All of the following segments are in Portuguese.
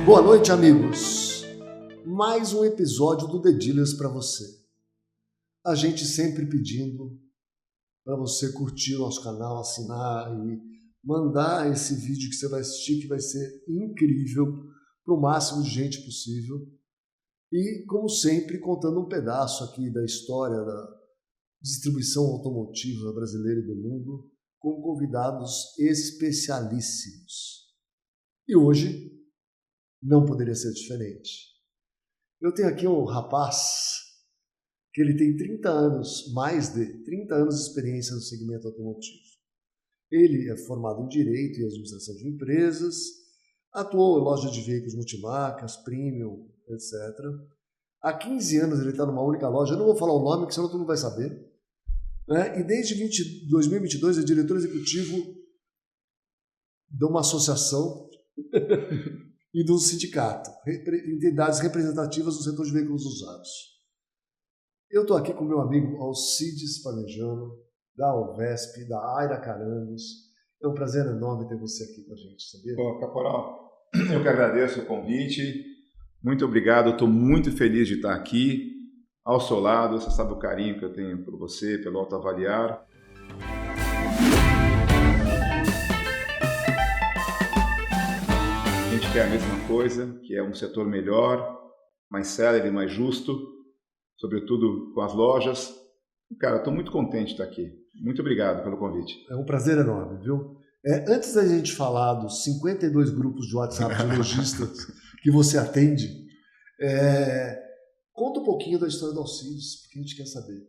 Boa noite, amigos. Mais um episódio do The Dealers para você. A gente sempre pedindo para você curtir o nosso canal, assinar e mandar esse vídeo que você vai assistir, que vai ser incrível, para o máximo de gente possível. E, como sempre, contando um pedaço aqui da história da distribuição automotiva brasileira e do mundo, com convidados especialíssimos. E hoje não poderia ser diferente. Eu tenho aqui um rapaz que ele tem 30 anos, mais de 30 anos de experiência no segmento automotivo. Ele é formado em Direito e Administração de Empresas, atuou em loja de veículos multimarcas, premium, etc. Há 15 anos ele está numa única loja, eu não vou falar o nome, porque senão todo mundo vai saber. Né? E desde 2022 é diretor executivo de uma associação e de um sindicato, entidades representativas do setor de veículos usados. Eu estou aqui com meu amigo Alcides Parmegiano, da Alvesp, da Aira Caranhos. É um prazer enorme ter você aqui com a gente, sabia? Bom, Caporal, eu que agradeço o convite. Muito obrigado, estou muito feliz de estar aqui, ao seu lado. Você sabe o carinho que eu tenho por você, pelo Autoavaliar. A gente quer a mesma coisa, que é um setor melhor, mais célere, mais justo, sobretudo com as lojas. Cara, estou muito contente de estar aqui. Muito obrigado pelo convite. É um prazer enorme, viu? Antes da gente falar dos 52 grupos de WhatsApp de lojistas que você atende, conta um pouquinho da história do Alcides, porque a gente quer saber.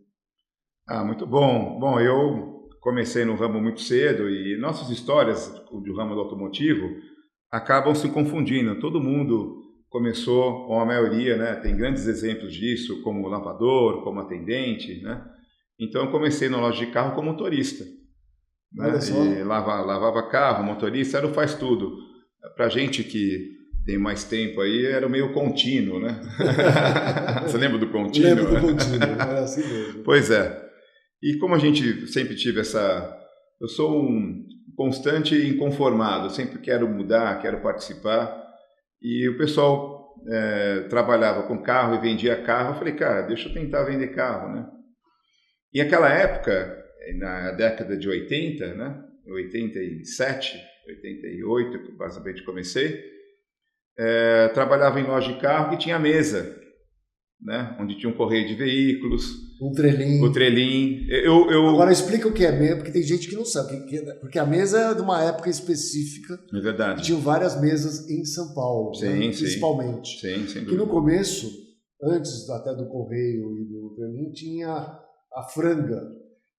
Muito bom. Bom, eu comecei no ramo muito cedo e nossas histórias do ramo do automotivo acabam se confundindo. Todo mundo começou, ou a maioria, né, tem grandes exemplos disso, como lavador, como atendente, né? Então eu comecei na loja de carro como motorista. Né? E lavava carro, motorista, era o faz tudo. Pra gente que tem mais tempo aí, era meio contínuo, né? Você lembra do contínuo? Lembro do contínuo, era assim mesmo. Pois é. E como a gente sempre tive eu sou um constante inconformado, sempre quero mudar, quero participar. E o pessoal trabalhava com carro e vendia carro. Eu falei, cara, deixa eu tentar vender carro, né? E naquela época, na década de 80, né? 87, 88, que basicamente comecei, trabalhava em loja de carro que tinha mesa, né? Onde tinha um correio de veículos. Um trelim. O trelim. Agora explica o que é mesa, porque tem gente que não sabe. Porque a mesa é de uma época específica. É verdade. Tinham várias mesas em São Paulo, sim, né? sim. Principalmente. Sim, sem dúvida. Que no começo, antes até do correio e do trelim, tinha a franga,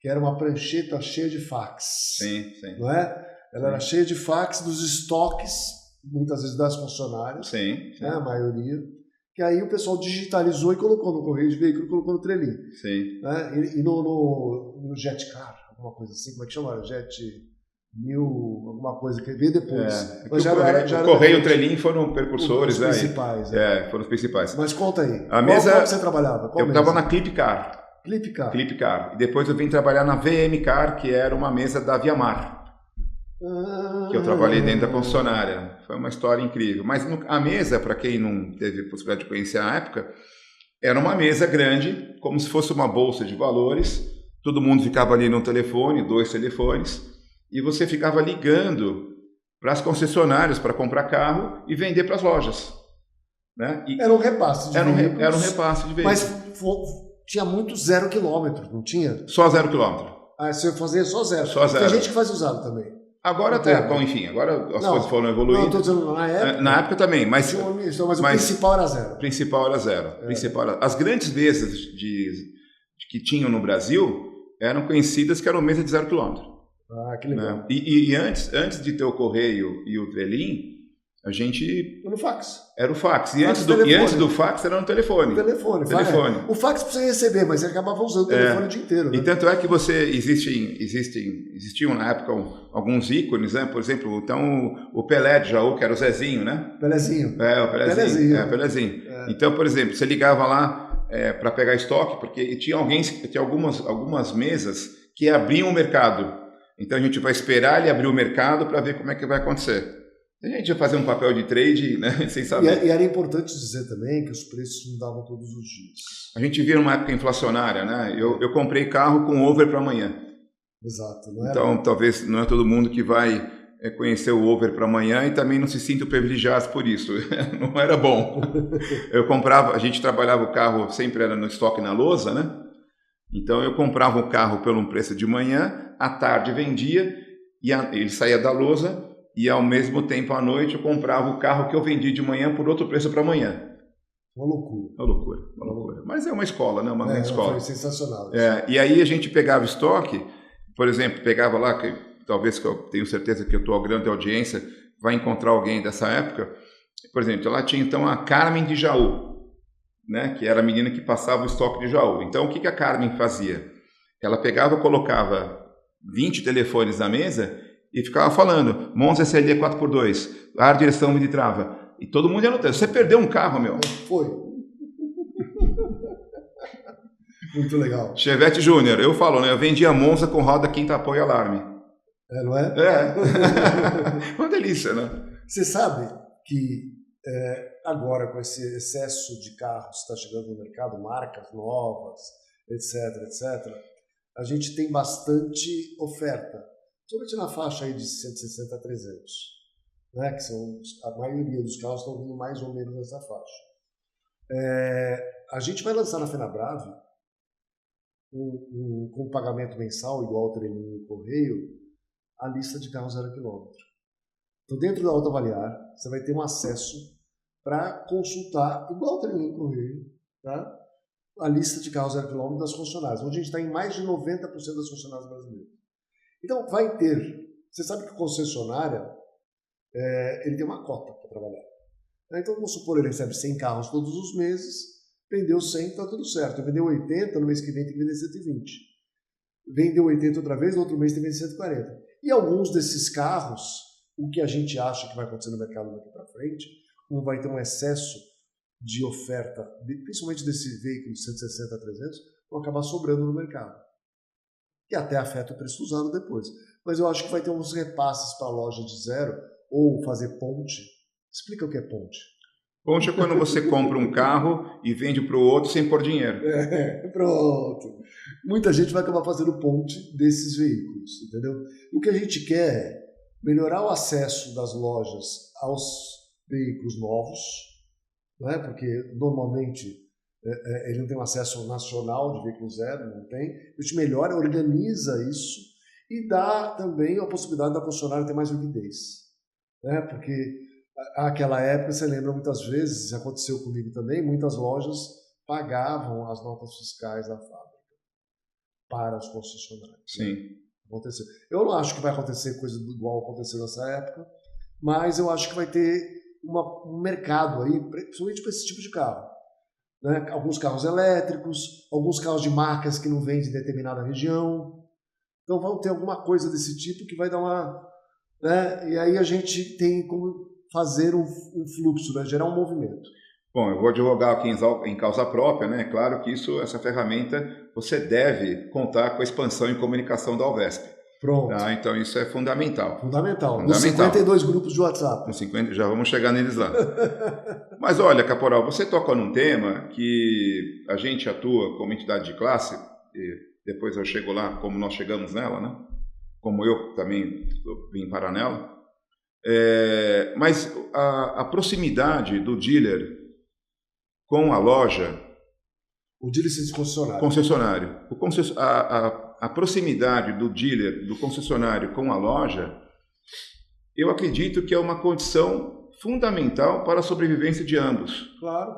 que era uma prancheta cheia de fax. Sim, sim. Não é? Ela era cheia de fax dos estoques, muitas vezes das concessionárias. Sim, sim. Né? A maioria. Que aí o pessoal digitalizou e colocou no correio de veículo, colocou no trelim. Sim. Né? E no Jetcar, alguma coisa assim, como é que chama? Jet 1000, alguma coisa que veio depois. Mas o correio e o trelim foram precursores. Os principais. Foram os principais. Mas conta aí, a mesa, qual que você trabalhava? Eu estava na Clipcar. Clipcar. E depois eu vim trabalhar na VM Car, que era uma mesa da Viamar. Que eu trabalhei dentro da concessionária. Foi uma história incrível. Mas a mesa, para quem não teve possibilidade de conhecer na época, era uma mesa grande, como se fosse uma bolsa de valores. Todo mundo ficava ali no telefone, 2 telefones, e você ficava ligando para as concessionárias para comprar carro e vender para as lojas. Né? Era um repasse de veículos. Era um repasse de veículos. Mas tinha muito 0 km, não tinha? Só 0 km. Você fazia só zero. Só zero. Tem gente que faz usado também. Agora até, bom, enfim, agora as coisas foram evoluindo. Não, estou dizendo na época. Na época também, mas o principal era zero. Principal era zero. As grandes mesas que tinham no Brasil eram conhecidas que eram mesas de 0 km. Que legal. Né? E antes de ter o correio e o trelim, a gente... Era o fax. Era o fax. E antes do fax era no telefone. Telefone. O fax para você receber, mas você acabava usando o telefone o dia inteiro. Né? E tanto é que existiam na época alguns ícones, né? Por exemplo, então, o Pelé de Jaú, que era o Zezinho, né? Pelezinho. O Pelezinho. Pelezinho. Então, por exemplo, você ligava lá para pegar estoque, porque tinha algumas mesas que abriam o mercado. Então a gente vai esperar ele abrir o mercado para ver como é que vai acontecer. A gente ia fazer um papel de trade, né, sem saber. E era importante dizer também que os preços mudavam todos os dias. A gente via uma época inflacionária, né? Eu comprei carro com over para amanhã. Exato. Não era? Então, talvez não é todo mundo que vai conhecer o over para amanhã e também não se sinta privilegiado por isso. Não era bom. Eu comprava, a gente trabalhava o carro, sempre era no estoque na lousa, né? Então eu comprava o carro pelo preço de manhã, à tarde vendia, e ele saía da lousa, e ao mesmo tempo à noite eu comprava o carro que eu vendi de manhã por outro preço para amanhã. Uma loucura. Uma loucura. Mas é uma escola, né? Uma grande escola. Foi sensacional. E aí a gente pegava estoque, por exemplo, pegava lá, talvez que eu tenho certeza que a tua grande audiência vai encontrar alguém dessa época. Por exemplo, lá tinha então a Carmen de Jaú, né? Que era a menina que passava o estoque de Jaú. Então o que a Carmen fazia? Ela pegava, colocava 20 telefones na mesa e ficava falando, Monza SLE 4x2, ar, direção, de trava. E todo mundo ia anotando. Você perdeu um carro, meu. Foi. Muito legal. Chevette Júnior, eu falo, né? Eu vendia Monza com roda quinta apoio alarme. Não é? Uma delícia, né? Você sabe que agora, com esse excesso de carros que está chegando no mercado, marcas novas, etc., a gente tem bastante oferta, somente na faixa aí de 160 a 300, né? Que são a maioria dos carros estão vindo mais ou menos nessa faixa. A gente vai lançar na Fenabrave com um pagamento mensal igual ao trem e correio, a lista de carros 0 km. Então, dentro da Autoavaliar, você vai ter um acesso para consultar, igual ao trem e correio, tá? A lista de carros 0 km das concessionárias, onde a gente está em mais de 90% das concessionárias brasileiras. Então, vai ter... Você sabe que a concessionária ele tem uma cota para trabalhar. Então, vamos supor, ele recebe 100 carros todos os meses, vendeu 100, está tudo certo. Vendeu 80, no mês que vem tem que vender 120. Vendeu 80 outra vez, no outro mês tem que vender 140. E alguns desses carros, o que a gente acha que vai acontecer no mercado daqui para frente, como vai ter um excesso de oferta, principalmente desse veículo de 160 a 300, vão acabar sobrando no mercado. Que até afeta o preço usado depois. Mas eu acho que vai ter uns repasses para a loja de zero, ou fazer ponte. Explica o que é ponte. Ponte é quando você compra um carro e vende para o outro sem pôr dinheiro. Pronto. Muita gente vai acabar fazendo ponte desses veículos, entendeu? O que a gente quer é melhorar o acesso das lojas aos veículos novos, né? Porque normalmente ele não tem um acesso nacional de veículo zero, não tem. A gente melhora, organiza isso e dá também a possibilidade da concessionária ter mais liquidez, né? Porque aquela época, você lembra, muitas vezes, aconteceu comigo também, muitas lojas pagavam as notas fiscais da fábrica para os concessionários. Sim. Aconteceu. Eu não acho que vai acontecer coisa igual aconteceu nessa época, mas eu acho que vai ter um mercado aí, principalmente para esse tipo de carro. Né? Alguns carros elétricos, alguns carros de marcas que não vendem em determinada região. Então vão ter alguma coisa desse tipo que vai dar uma... Né? E aí a gente tem como fazer um fluxo, né? Gerar um movimento. Bom, eu vou advogar aqui em causa própria, né? Claro que essa ferramenta, você deve contar com a expansão em comunicação da Alvesp. Pronto. Tá? Então isso é fundamental. Fundamental. Nos 52 grupos de WhatsApp. Com 50, já vamos chegar neles lá. Mas olha, Caporal, você toca num tema que a gente atua como entidade de classe, e depois eu chego lá como nós chegamos nela, né? Como eu também vim parar nela. Mas a proximidade do dealer com a loja... O dealer se concessionário. A proximidade do dealer, do concessionário com a loja, eu acredito que é uma condição fundamental para a sobrevivência de ambos. Claro.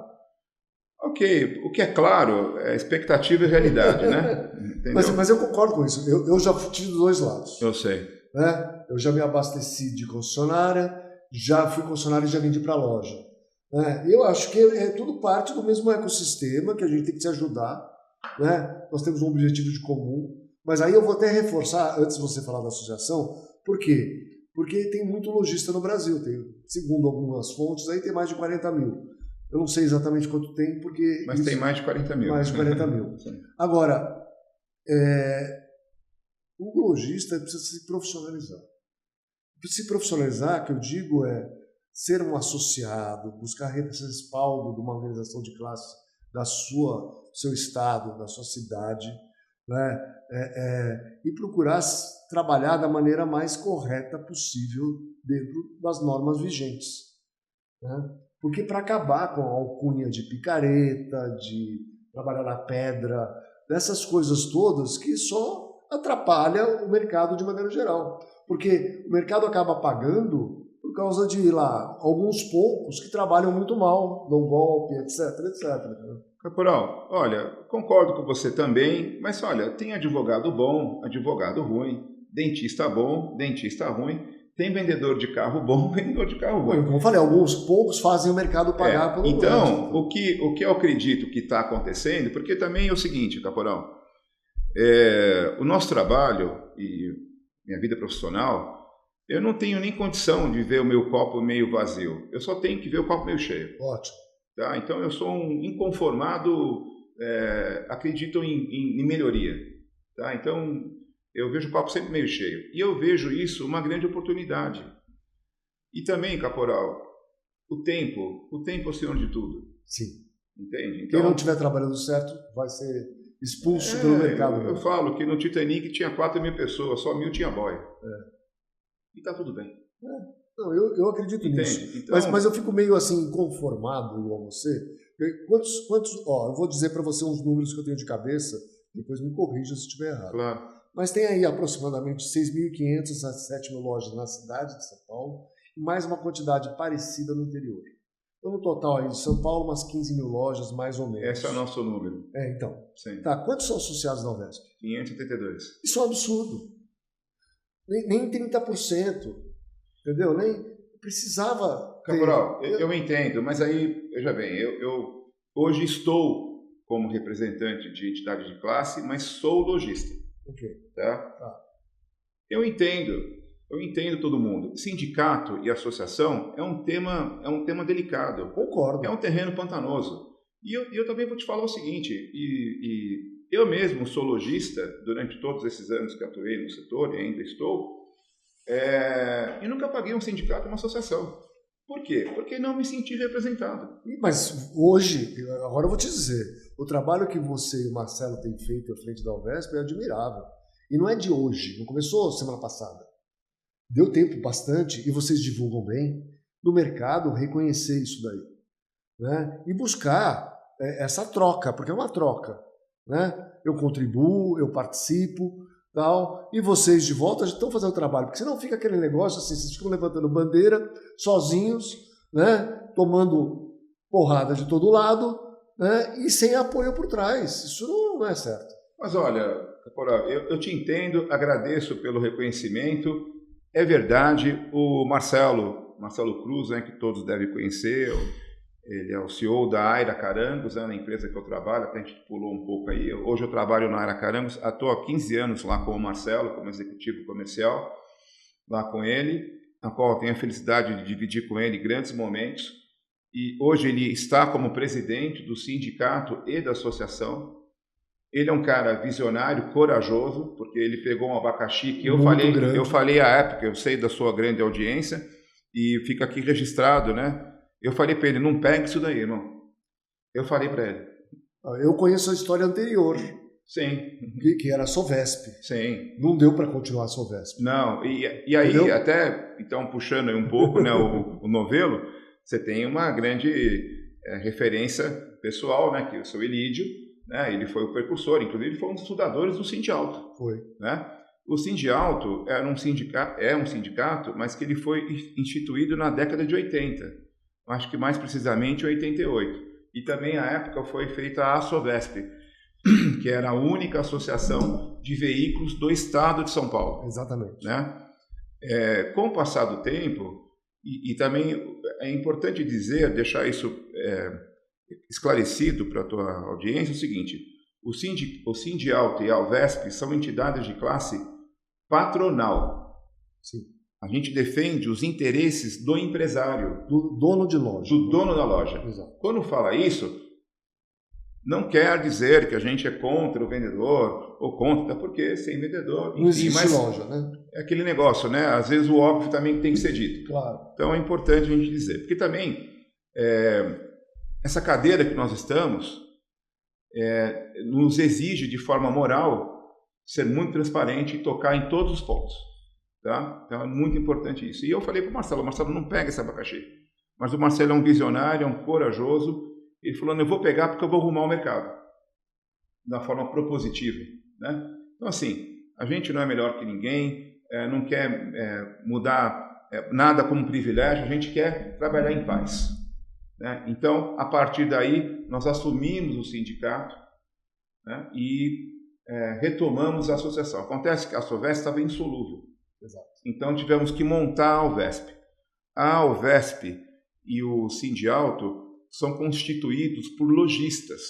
Ok, o que é claro é expectativa e realidade, né? Mas eu concordo com isso. Eu já tive dos dois lados. Eu sei. Né? Eu já me abasteci de concessionária, já fui concessionária e já vendi para a loja. Né? Eu acho que é tudo parte do mesmo ecossistema, que a gente tem que se ajudar. Né? Nós temos um objetivo de comum. Mas aí eu vou até reforçar, antes de você falar da associação, por quê? Porque tem muito lojista no Brasil. Segundo algumas fontes, aí tem mais de 40 mil. Eu não sei exatamente quanto tem, porque... Mas tem mais de 40 mil. Mais de 40 mil. Agora, o lojista precisa se profissionalizar. Se profissionalizar, que eu digo, é ser um associado, buscar esse respaldo de uma organização de classe do seu estado, da sua cidade, né? E procurar trabalhar da maneira mais correta possível dentro das normas vigentes, né? Porque para acabar com a alcunha de picareta, de trabalhar na pedra, dessas coisas todas que só atrapalha o mercado de maneira geral. Porque o mercado acaba pagando por causa de lá alguns poucos que trabalham muito mal, dão golpe, etc, etc. Caporal, olha, concordo com você também, mas olha, tem advogado bom, advogado ruim, dentista bom, dentista ruim, tem vendedor de carro bom, vendedor de carro ruim. Como eu falei, alguns poucos fazem o mercado pagar pelo Então, o que eu acredito que está acontecendo, porque também é o seguinte, Caporal, o nosso trabalho e minha vida profissional, eu não tenho nem condição de ver o meu copo meio vazio, eu só tenho que ver o copo meio cheio. Ótimo. Tá? Então, eu sou um inconformado, acredito em melhoria. Tá? Então, eu vejo o copo sempre meio cheio. E eu vejo isso uma grande oportunidade. E também, Caporal, o tempo é o senhor de tudo. Sim. Entende? Então, quem não estiver trabalhando certo vai ser expulso pelo mercado. Eu falo que no Titanic tinha 4.000 pessoas, só 1.000 tinha boia. E está tudo bem. Não, eu acredito nisso. Então, mas eu fico meio assim conformado igual você. Eu vou dizer para você uns números que eu tenho de cabeça, depois me corrija se estiver errado. Claro. Mas tem aí aproximadamente 6.500 a 7.000 lojas na cidade de São Paulo e mais uma quantidade parecida no interior. Então, no total aí de São Paulo, umas 15.000 lojas, mais ou menos. Esse é o nosso número. Então. Sim. Tá, quantos são associados na Alvesp? 582. Isso é um absurdo. Nem 30%. Entendeu? Nem precisava. Caporal, eu entendo, mas aí, veja bem, eu hoje estou como representante de entidade de classe, mas sou lojista. Ok. Tá? Eu entendo todo mundo. Sindicato e associação é um tema delicado. Concordo. É um terreno pantanoso. E eu também vou te falar o seguinte, e eu mesmo sou lojista durante todos esses anos que atuei no setor e ainda estou, e nunca paguei um sindicato e uma associação. Por quê? Porque não me senti representado. Mas hoje, agora eu vou te dizer, o trabalho que você e o Marcelo têm feito à frente da Alvesp é admirável. E não é de hoje, não começou semana passada. Deu tempo bastante, e vocês divulgam bem, no mercado reconhecer isso daí. Né? E buscar essa troca, porque é uma troca. Né? Eu contribuo, eu participo, tal, e vocês de volta já estão fazendo o trabalho, porque senão fica aquele negócio assim, vocês ficam levantando bandeira, sozinhos, né? Tomando porrada de todo lado, né? E sem apoio por trás. Isso não é certo. Mas olha, Caporal, eu te entendo, agradeço pelo reconhecimento. É verdade, o Marcelo Cruz, né, que todos devem conhecer, ele é o CEO da Aira Carangos, na empresa que eu trabalho, até a gente pulou um pouco aí. Hoje eu trabalho na Aira Carangos, estou há 15 anos lá com o Marcelo, como executivo comercial, lá com ele, na qual eu tenho a felicidade de dividir com ele grandes momentos. E hoje ele está como presidente do sindicato e da associação. Ele é um cara visionário, corajoso, porque ele pegou um abacaxi que eu falei à época, eu sei da sua grande audiência, e fica aqui registrado, né? Eu falei para ele, não pegue isso daí, irmão. Eu falei para ele. Eu conheço a história anterior. Sim. Que era a Sovesp. Sim. Não deu para continuar a Sovesp. Não, e aí, entendeu? Até, então, puxando aí um pouco, né, o novelo, você tem uma grande referência pessoal, né, que é o seu Elídio, né, ele foi o precursor, inclusive ele foi um dos fundadores do Sindialto. Foi. Né? O Sindialto é um sindicato, mas que ele foi instituído na década de 80. Acho que mais precisamente em 88. E também, à época, foi feita a Sovesp, que era a única associação de veículos do estado de São Paulo. Exatamente. Né? Com o passar do tempo, e também é importante dizer, deixar isso esclarecido para a tua audiência, é o seguinte, o Sindialto e a Alvesp são entidades de classe patronal. Sim. A gente defende os interesses do empresário. Do dono de loja. Do dono da loja. Exato. Quando fala isso, não quer dizer que a gente é contra o vendedor ou contra, porque sem vendedor... Não existe loja, né? é aquele negócio, né? Às vezes o óbvio também tem que ser dito. Claro. Então é importante a gente dizer. Porque também, essa cadeira que nós estamos nos exige, de forma moral, ser muito transparente e tocar em todos os pontos. Tá? Então é muito importante isso. E eu falei para o Marcelo, não pega esse abacaxi. Mas o Marcelo é um visionário, é um corajoso. Ele falou, eu vou pegar porque eu vou arrumar o mercado. Da forma propositiva. Né? Então, assim, a gente não é melhor que ninguém, não quer mudar nada como privilégio, a gente quer trabalhar em paz. Né? Então, a partir daí, nós assumimos o sindicato, né? E retomamos a associação. Acontece que a Sovesp estava insolúvel. Exato. Então, tivemos que montar a Alvesp. A Alvesp e o Sindialto são constituídos por lojistas.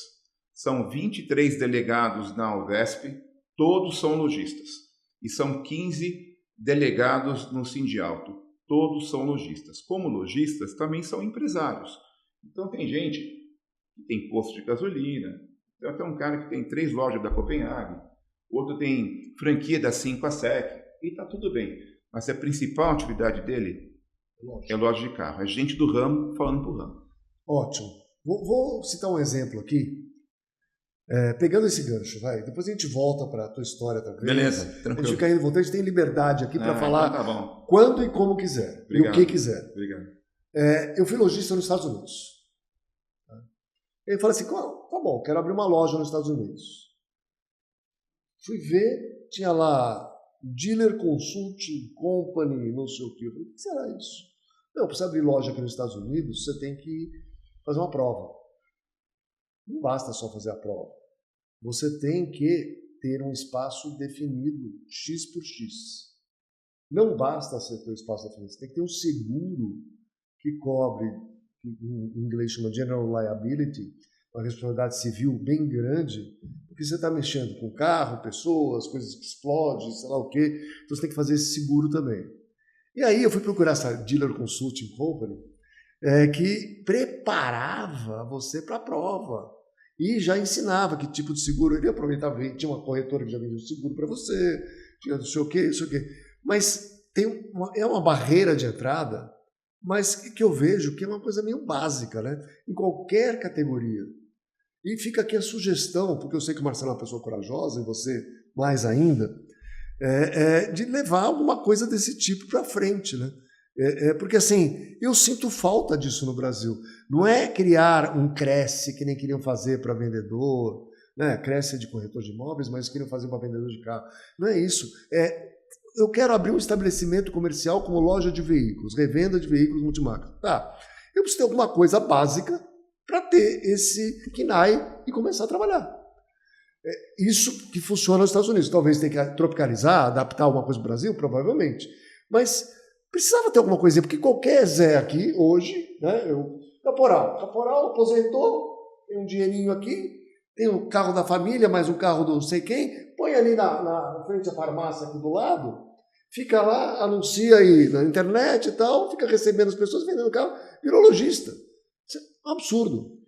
São 23 delegados na Alvesp, todos são lojistas. E são 15 delegados no Sindialto, todos são lojistas. Como lojistas, também são empresários. Então, tem gente que tem posto de gasolina, então, tem um cara que tem 3 lojas da Copenhague, outro tem franquia da 5 a SEC, e está tudo bem. Mas a principal atividade dele é loja de carro. É gente do ramo falando para o ramo. Ótimo. Vou citar um exemplo aqui. Pegando esse gancho, vai. Depois a gente volta para a tua história também. Beleza, tranquilo. A gente fica indo, voltando, a gente tem liberdade aqui para falar então tá bom. quando e como quiser. Obrigado. E o que quiser. Obrigado. Eu fui lojista nos Estados Unidos. Ele falou assim, tá bom, quero abrir uma loja nos Estados Unidos. Fui ver, tinha lá Dealer Consulting Company, não sei o quê. Eu falei, o que será isso? Não, para você abrir loja aqui nos Estados Unidos, você tem que fazer uma prova. Não basta só fazer a prova. Você tem que ter um espaço definido, X por X. Não basta você ter um espaço definido, você tem que ter um seguro que cobre, que em inglês chama General Liability, uma responsabilidade civil bem grande, porque você está mexendo com carro, pessoas, coisas que explodem, sei lá o quê, então você tem que fazer esse seguro também. E aí eu fui procurar essa Dealer Consulting Company, que preparava você para a prova e já ensinava que tipo de seguro. Ele aproveitava, tinha uma corretora que já vendia o seguro para você, tinha não sei o quê, isso aqui. Mas é uma barreira de entrada, mas que eu vejo que é uma coisa meio básica, né? Em qualquer categoria. E fica aqui a sugestão, porque eu sei que o Marcelo é uma pessoa corajosa, e você mais ainda, de levar alguma coisa desse tipo para frente, né? Porque assim, eu sinto falta disso no Brasil. Não é criar um Cresce que nem queriam fazer para vendedor, né? Cresce de corretor de imóveis, mas queriam fazer para vendedor de carro. Não é isso. Eu quero abrir um estabelecimento comercial como loja de veículos, revenda de veículos multimarcas. Tá, eu preciso ter alguma coisa básica para ter esse KNAI e começar a trabalhar. Isso que funciona nos Estados Unidos. Talvez tenha que tropicalizar, adaptar alguma coisa para o Brasil, provavelmente. Mas precisava ter alguma coisinha, porque qualquer Zé aqui, hoje, né, Caporal aposentou, tem um dinheirinho aqui, tem o carro da família, mais um carro do não sei quem, põe ali na frente da farmácia aqui do lado, fica lá, anuncia aí na internet e tal, fica recebendo as pessoas, vendendo carro, virou lojista. Isso é um absurdo.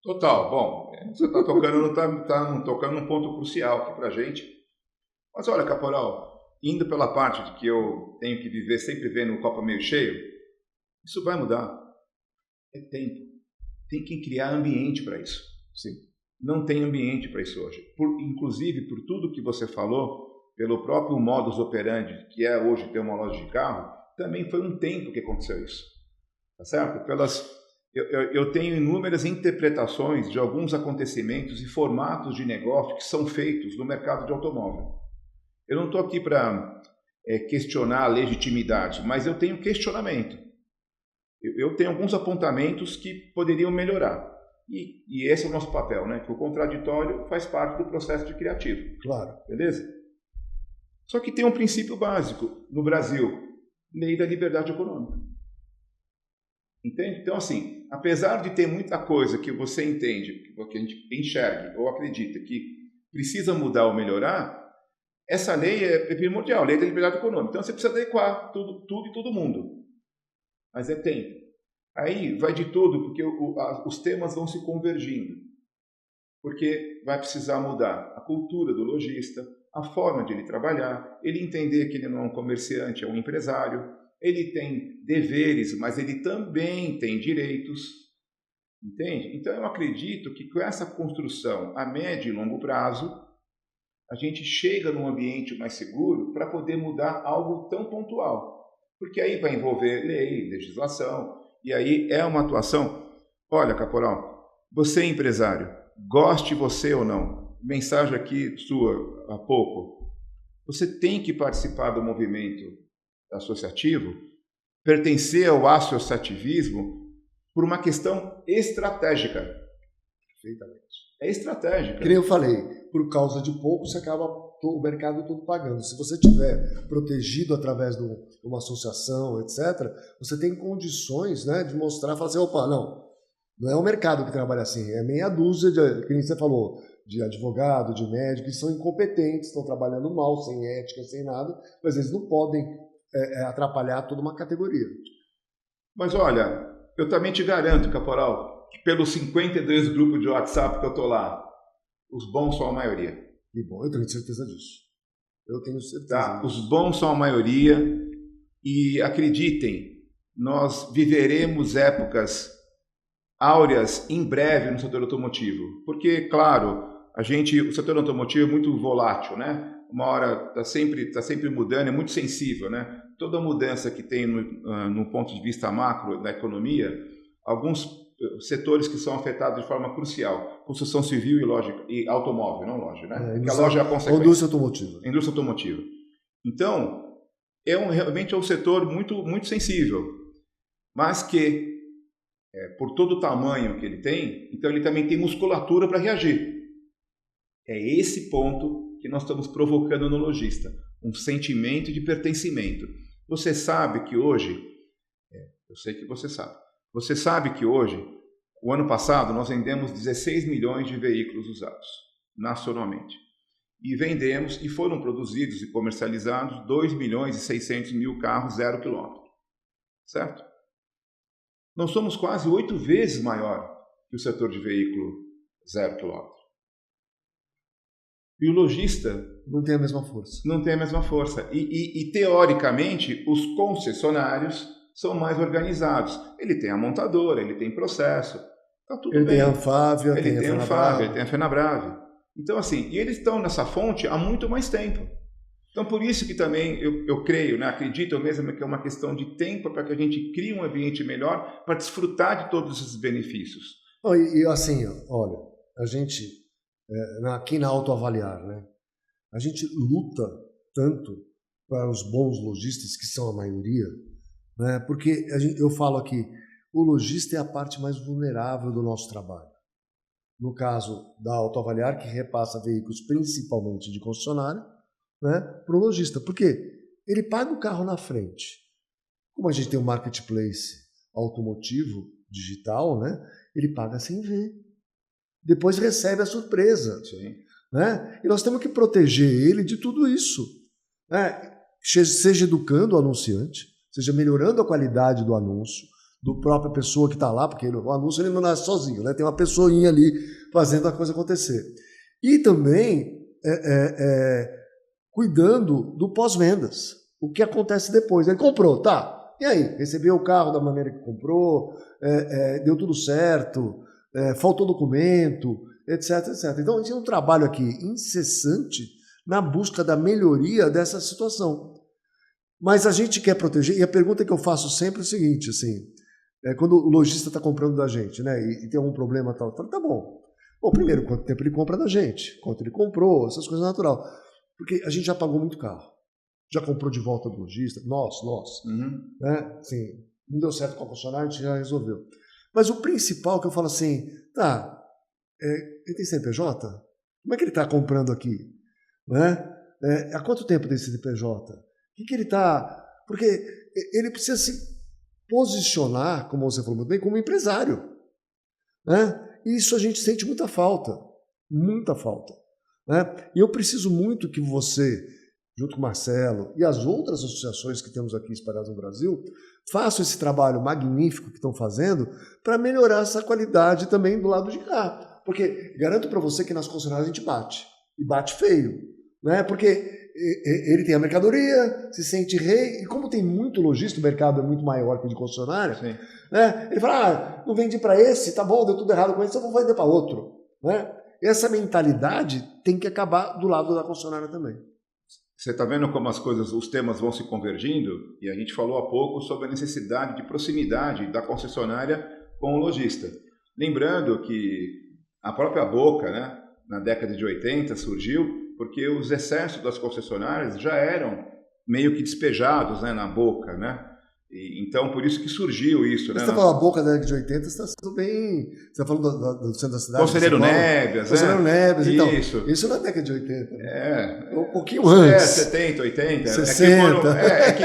Total. Bom, você está tocando num ponto crucial aqui para a gente. Mas olha, Caporal, indo pela parte de que eu tenho que viver sempre vendo o copo meio cheio, isso vai mudar. É tempo. Tem que criar ambiente para isso. Sim. Não tem ambiente para isso hoje. Inclusive, por tudo que você falou, pelo próprio modus operandi, que é hoje ter uma loja de carro, também foi um tempo que aconteceu isso. Tá certo? Eu tenho inúmeras interpretações de alguns acontecimentos e formatos de negócio que são feitos no mercado de automóvel. Eu não estou aqui para questionar a legitimidade, mas eu tenho questionamento. Eu tenho alguns apontamentos que poderiam melhorar. E esse é o nosso papel, né? Que o contraditório faz parte do processo de criativo. Claro. Beleza? Só que tem um princípio básico no Brasil: lei da liberdade econômica. Entende? Então, assim, apesar de ter muita coisa que você entende, que a gente enxergue ou acredita que precisa mudar ou melhorar, essa lei é primordial, lei da liberdade econômica. Então, você precisa adequar tudo e todo mundo. Mas é tempo. Aí vai de tudo, porque os temas vão se convergindo. Porque vai precisar mudar a cultura do lojista, a forma de ele trabalhar, ele entender que ele não é um comerciante, é um empresário, ele tem deveres, mas ele também tem direitos, entende? Então eu acredito que com essa construção a médio e longo prazo, a gente chega num ambiente mais seguro para poder mudar algo tão pontual. Porque aí vai envolver lei, legislação, e aí é uma atuação. Olha, Caporal, você é empresário, goste você ou não, mensagem aqui sua há pouco, você tem que participar do movimento associativo, pertencer ao associativismo por uma questão estratégica. Perfeitamente. É estratégica. Que nem eu falei, por causa de pouco você acaba o mercado todo pagando. Se você tiver protegido através de uma associação, etc., você tem condições, né, de mostrar, falar assim, opa, não é o mercado que trabalha assim, é meia dúzia, que nem você falou, de advogado, de médico, que são incompetentes, estão trabalhando mal, sem ética, sem nada, mas eles não podem atrapalhar toda uma categoria. Mas olha, eu também te garanto, Caporal, que pelos 52 grupos de WhatsApp que eu estou lá, os bons são a maioria. E bom, eu tenho certeza disso. Eu tenho certeza. Tá? Disso. Os bons são a maioria e acreditem, nós viveremos épocas áureas em breve no setor automotivo. Porque, claro, o setor automotivo é muito volátil, né? Uma hora está sempre mudando, é muito sensível, né? Toda mudança que tem no ponto de vista macro da economia, alguns setores que são afetados de forma crucial, construção civil e automóvel, não loja, né? Porque a loja é a consequência. Indústria automotiva. Indústria automotiva. Então, realmente é um setor muito, muito sensível, mas que, por todo o tamanho que ele tem, então ele também tem musculatura para reagir. É esse ponto que nós estamos provocando no lojista, um sentimento de pertencimento. Você sabe que hoje, eu sei que você sabe que hoje, o ano passado, nós vendemos 16 milhões de veículos usados, nacionalmente. E vendemos, e foram produzidos e comercializados 2 milhões e 600 mil carros 0 km. Certo? Nós somos quase 8 vezes maior que o setor de veículo 0 km. E o lojista não tem a mesma força. Não tem a mesma força. E teoricamente, os concessionários são mais organizados. Ele tem a montadora, ele tem processo. Tá tudo ele bem. Tem a Anfávia, ele tem a Anfávia, ele tem a Fenabrave. Então, assim, e eles estão nessa fonte há muito mais tempo. Então, por isso que também eu creio, né, acredito mesmo que é uma questão de tempo para que a gente crie um ambiente melhor para desfrutar de todos esses benefícios. E assim, olha, a gente, aqui na Autoavaliar, né, a gente luta tanto para os bons lojistas, que são a maioria, né, porque eu falo aqui, o lojista é a parte mais vulnerável do nosso trabalho. No caso da Autoavaliar, que repassa veículos principalmente de concessionária, né, para o lojista. Por quê? Ele paga o carro na frente. Como a gente tem um marketplace automotivo, digital, né, ele paga sem ver. Depois recebe a surpresa. Sim. Né? E nós temos que proteger ele de tudo isso. Né? Seja educando o anunciante, seja melhorando a qualidade do anúncio, do própria pessoa que está lá, porque o anúncio ele não nasce sozinho, né? Tem uma pessoinha ali fazendo a coisa acontecer. E também cuidando do pós-vendas. O que acontece depois? Ele comprou, tá? E aí? Recebeu o carro da maneira que comprou, deu tudo certo, faltou documento, etc, etc. Então, a gente tem um trabalho aqui incessante na busca da melhoria dessa situação. Mas a gente quer proteger, e a pergunta que eu faço sempre é o seguinte, assim, quando o lojista está comprando da gente, né, e tem algum problema tal, eu falo, tá bom. Bom, primeiro, quanto tempo ele compra da gente, quanto ele comprou, essas coisas natural. Porque a gente já pagou muito carro, já comprou de volta do lojista, nós, Uhum. né, assim, não deu certo com a concessionária, a gente já resolveu. Mas o principal que eu falo assim, tá, ele tem CNPJ? Como é que ele está comprando aqui? Né? Há quanto tempo tem CNPJ? O que ele está... Porque ele precisa se posicionar, como você falou muito bem, como empresário. Né? E isso a gente sente muita falta. Muita falta. Né? E eu preciso muito que você, junto com o Marcelo e as outras associações que temos aqui espalhadas no Brasil, façam esse trabalho magnífico que estão fazendo para melhorar essa qualidade também do lado de cá. Porque garanto para você que nas concessionárias a gente bate. E bate feio. né? Porque ele tem a mercadoria, se sente rei, e como tem muito lojista, o mercado é muito maior que o de concessionária, né? Ele fala, não vendi para esse, tá bom, deu tudo errado com esse, eu vou vender para outro, né? Essa mentalidade tem que acabar do lado da concessionária também. Você está vendo como as coisas, os temas vão se convergindo? E a gente falou há pouco sobre a necessidade de proximidade da concessionária com o lojista. Lembrando que a própria Boca, né, na década de 80, surgiu porque os excessos das concessionárias já eram meio que despejados, né, na Boca, né? Então, por isso que surgiu isso. Você né? está falando da Boca da década de 80, você está sendo bem... Você está falando do centro da cidade? Conselheiro Nebias. Conselheiro Nebias, então. Isso na década de 80. Né? Um pouquinho antes. 70, 80. 60. É que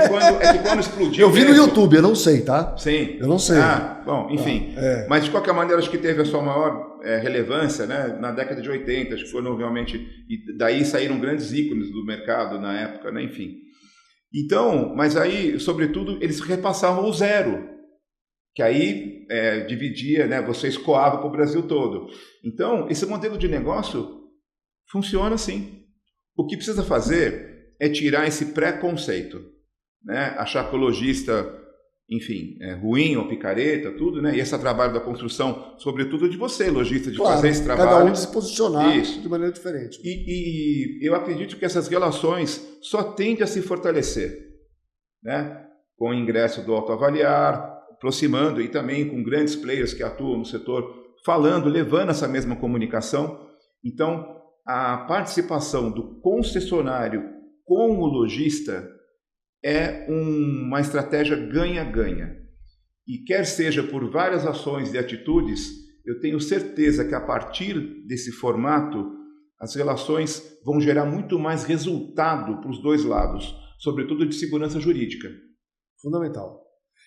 quando explodiu... Eu vi no YouTube, eu não sei, tá? Sim. Eu não sei. Bom, enfim. Mas, de qualquer maneira, acho que teve a sua maior relevância, né, na década de 80. Acho que quando realmente... E daí saíram grandes ícones do mercado na época, né? Enfim. Então, mas aí, sobretudo, eles repassavam o zero, que aí dividia, né, você escoava para o Brasil todo. Então, esse modelo de negócio funciona assim. O que precisa fazer é tirar esse preconceito, né, achar que o lojista, enfim, é ruim ou picareta, tudo, né, e esse trabalho da construção, sobretudo de você, lojista, de fazer esse trabalho. Cada um de se posicionar Isso. de maneira diferente. E eu acredito que essas relações só tendem a se fortalecer, né? Com o ingresso do autoavaliar, aproximando e também com grandes players que atuam no setor, falando, levando essa mesma comunicação. Então, a participação do concessionário com o lojista é uma estratégia ganha-ganha. E quer seja por várias ações e atitudes, eu tenho certeza que a partir desse formato, as relações vão gerar muito mais resultado para os dois lados, sobretudo de segurança jurídica. Fundamental.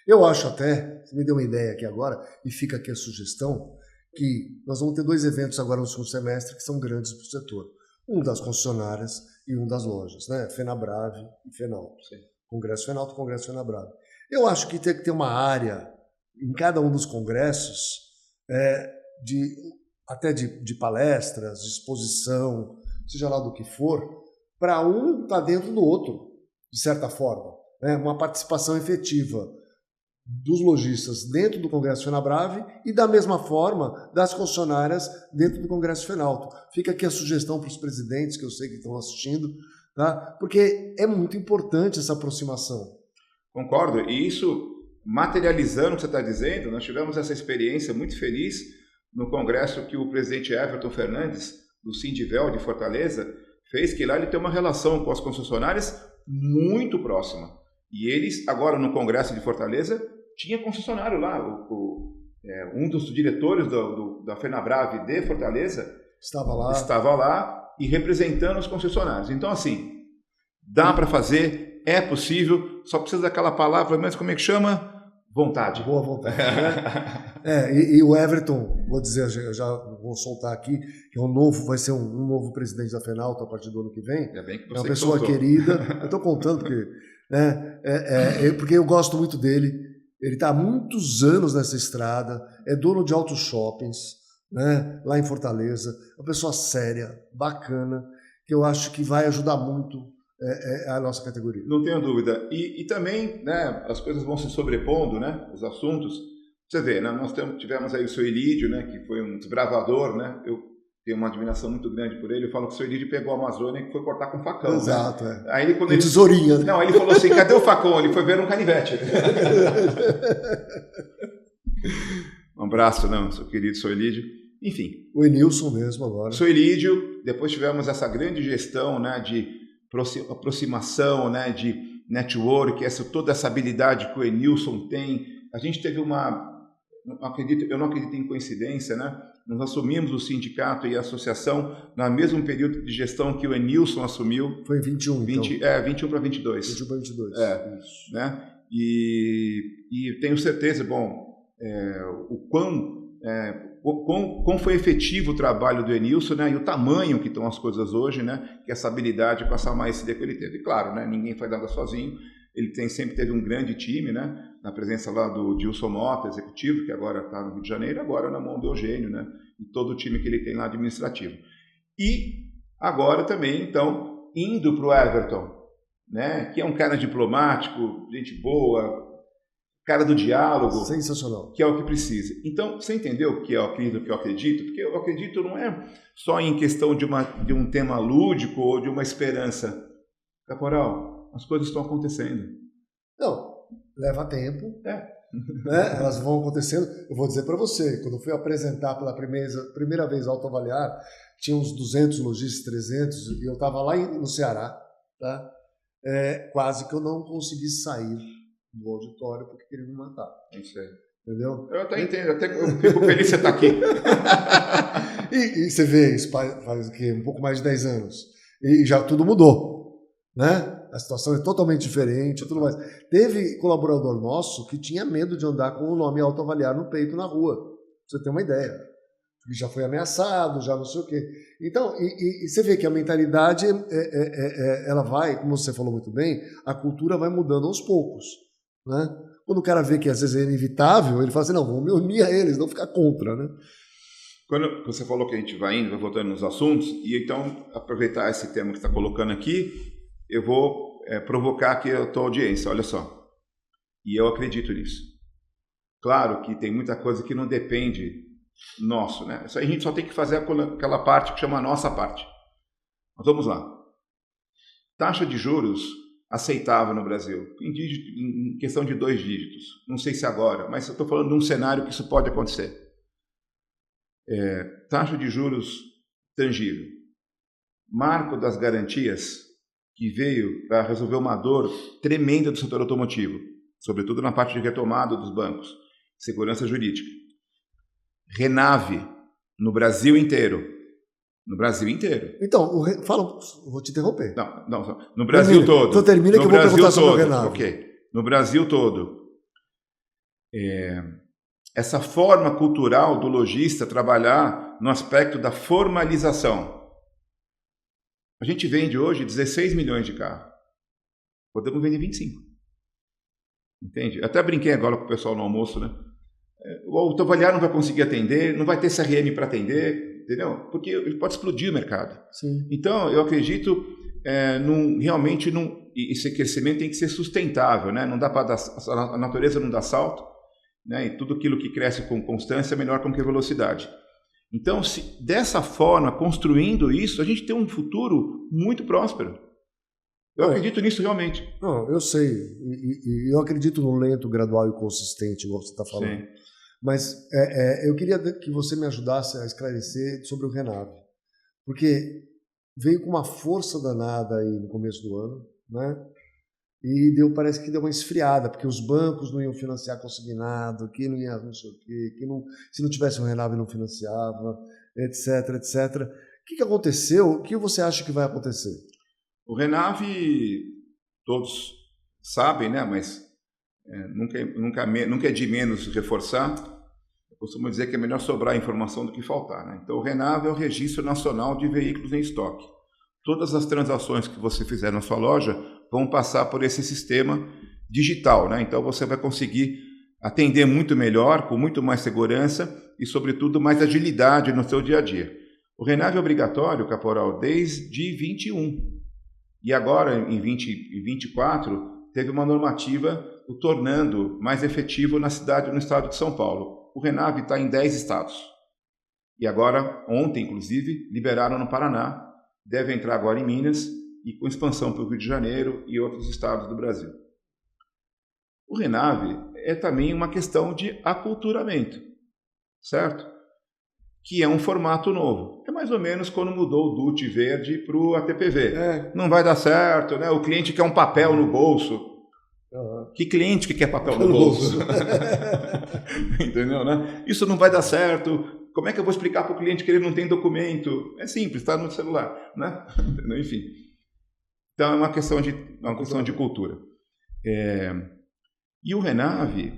Eu acho até, você me deu uma ideia aqui agora, e fica aqui a sugestão, que nós vamos ter 2 eventos agora no segundo semestre que são grandes para o setor. Um das concessionárias e um das lojas, né? Fenabrave e Fenalto. Sim. Congresso Fenalto e Congresso Fenabrave. Eu acho que tem que ter uma área em cada um dos congressos, até de palestras, de exposição, seja lá do que for, para um estar dentro do outro, de certa forma. Né? Uma participação efetiva dos lojistas dentro do Congresso Fenabrave e, da mesma forma, das concessionárias dentro do Congresso Fenalto. Fica aqui a sugestão para os presidentes, que eu sei que estão assistindo, tá? Porque é muito importante essa aproximação. Concordo. E isso, materializando o que você está dizendo, nós tivemos essa experiência muito feliz no congresso que o presidente Everton Fernandes, do Sindivel de Fortaleza, fez, que lá ele tem uma relação com as concessionárias muito próxima. E eles, agora no congresso de Fortaleza, tinha concessionário lá. Um dos diretores da Fenabrave de Fortaleza estava lá e representando os concessionários. Então, assim, dá para fazer, é possível, só precisa daquela palavra, mas como é que chama? Vontade. Boa vontade. Né? E o Everton, vou dizer, eu já vou soltar aqui, que vai ser um novo presidente da Fenalto a partir do ano que vem. É uma pessoa querida. Eu estou contando porque, porque eu gosto muito dele. Ele está há muitos anos nessa estrada, é dono de autos shoppings, né, lá em Fortaleza. Uma pessoa séria, bacana, que eu acho que vai ajudar muito a nossa categoria. Não tenho dúvida. E também, né, as coisas vão se sobrepondo, né, os assuntos. Você vê, né, nós tivemos aí o seu Elídio, né, que foi um desbravador, né, eu tenho uma admiração muito grande por ele. Eu falo que o seu Elídio pegou a Amazônia e foi cortar com facão. Exato, né? Aí quando tesourinha. Né? Não, ele falou assim, cadê o facão? Ele foi ver um canivete. Um abraço, não, seu querido seu Elídio. Enfim. O Enilson mesmo agora. Seu Elídio, depois tivemos essa grande gestão, né, de aproximação, né, de network, toda essa habilidade que o Enilson tem. A gente teve eu não acredito em coincidência, né? Nós assumimos o sindicato e a associação no mesmo período de gestão que o Enilson assumiu. Foi em 21, 21 para 22. 21 para 22. Isso. Né? E tenho certeza, o quão foi efetivo o trabalho do Enilson, né, e o tamanho que estão as coisas hoje, né, que essa habilidade de passar mais esse dia que ele teve. E claro, né, ninguém faz nada sozinho, ele sempre teve um grande time, né, na presença lá do Dilson Mota, executivo, que agora está no Rio de Janeiro, agora na mão do Eugênio, né, e todo o time que ele tem lá administrativo. E agora também, então, indo para o Everton, né? Que é um cara diplomático, gente boa, cara do diálogo. Sensacional. Que é o que precisa. Então, você entendeu o que eu acredito? Porque eu acredito não é só em questão de um tema lúdico ou de uma esperança. Caporal, as coisas estão acontecendo. Não, leva tempo. Né? Elas vão acontecendo. Eu vou dizer para você, quando eu fui apresentar pela primeira vez Alto Avaliar, tinha uns 200 lojistas, 300, e eu estava lá no Ceará, tá? Quase que eu não consegui sair do auditório porque queriam me matar. Isso aí. Entendeu? Eu até entendo, eu fico feliz você estar aqui. e você vê, isso faz o quê? Um pouco mais de 10 anos. E já tudo mudou, né? A situação é totalmente diferente, tudo mais. Teve colaborador nosso que tinha medo de andar com o nome Alto Avaliar no peito na rua, pra você ter uma ideia. Porque já foi ameaçado, já não sei o quê. Então, e você vê que a mentalidade, ela vai, como você falou muito bem, a cultura vai mudando aos poucos, né? Quando o cara vê que às vezes é inevitável, ele fala assim, não, vamos me unir a eles, não ficar contra, né? Quando você falou que a gente vai indo, vai voltando nos assuntos, e então aproveitar esse tema que você está colocando aqui, eu vou provocar aqui a tua audiência, olha só. E eu acredito nisso. Claro que tem muita coisa que não depende nosso, né? Isso aí a gente só tem que fazer aquela parte que chama a nossa parte. Mas vamos lá. Taxa de juros aceitável no Brasil, em questão de 2 dígitos. Não sei se agora, mas eu estou falando de um cenário que isso pode acontecer. Taxa de juros tangível. Marco das garantias que veio para resolver uma dor tremenda do setor automotivo, sobretudo na parte de retomada dos bancos, segurança jurídica. Renave no Brasil inteiro. No Brasil inteiro. Então, fala, vou te interromper. Não, no Brasil todo. Então termina que eu vou perguntar sobre o Renave. Ok. No Brasil todo. Essa forma cultural do lojista trabalhar no aspecto da formalização. A gente vende hoje 16 milhões de carros. Podemos vender 25. Entende? Eu até brinquei agora com o pessoal no almoço, né? O Alto Avaliar não vai conseguir atender, não vai ter CRM para atender, entendeu? Porque ele pode explodir o mercado. Sim. Então, eu acredito realmente esse crescimento tem que ser sustentável, né? Não dá para dar, a natureza não dá salto, né? E tudo aquilo que cresce com constância é melhor com que velocidade. Então, se dessa forma, construindo isso, a gente tem um futuro muito próspero. Eu acredito nisso realmente. Não, eu sei. E eu acredito no lento, gradual e consistente, igual você está falando. Sim. Mas eu queria que você me ajudasse a esclarecer sobre o Renave. Porque veio com uma força danada aí no começo do ano, né? E parece que deu uma esfriada, porque os bancos não iam financiar consignado, que não ia não sei o quê, se não tivesse um Renave não financiava, etc, etc. O que aconteceu? O que você acha que vai acontecer? O Renave, todos sabem, né? Mas nunca é de menos reforçar. Eu costumo dizer que é melhor sobrar informação do que faltar, né? Então, o Renave é o Registro Nacional de Veículos em Estoque. Todas as transações que você fizer na sua loja vão passar por esse sistema digital, né? Então, você vai conseguir atender muito melhor, com muito mais segurança e, sobretudo, mais agilidade no seu dia a dia. O Renave é obrigatório, Caporal, desde 21. E agora, em 2024, teve uma normativa o tornando mais efetivo no estado de São Paulo. O Renave está em 10 estados. E agora, ontem, inclusive, liberaram no Paraná, deve entrar agora em Minas e com expansão para o Rio de Janeiro e outros estados do Brasil. O Renave é também uma questão de aculturamento, certo? Que é um formato novo. É mais ou menos quando mudou o DUT verde para o ATPV. Não vai dar certo, né? O cliente quer um papel no bolso. Uhum. Que cliente que quer papel no bolso? Entendeu, né? Isso não vai dar certo. Como é que eu vou explicar para o cliente que ele não tem documento? É simples, está no celular, né? Enfim. Então, é uma questão de cultura. E o Renave,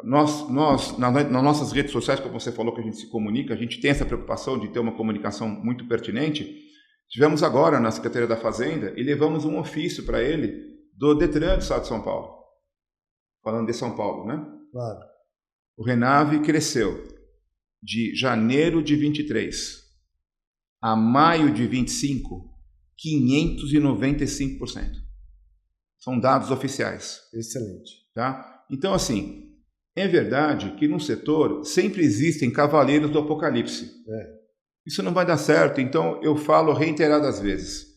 nós nas nossas redes sociais, como você falou que a gente se comunica, a gente tem essa preocupação de ter uma comunicação muito pertinente. Tivemos agora na Secretaria da Fazenda e levamos um ofício para ele do Detran do Estado de São Paulo. Falando de São Paulo, né? Claro. O Renave cresceu de janeiro de 23 a maio de 25, 595%. São dados oficiais. Excelente. Tá? Então, assim, é verdade que no setor sempre existem cavaleiros do apocalipse. Isso não vai dar certo, então eu falo reiteradas vezes.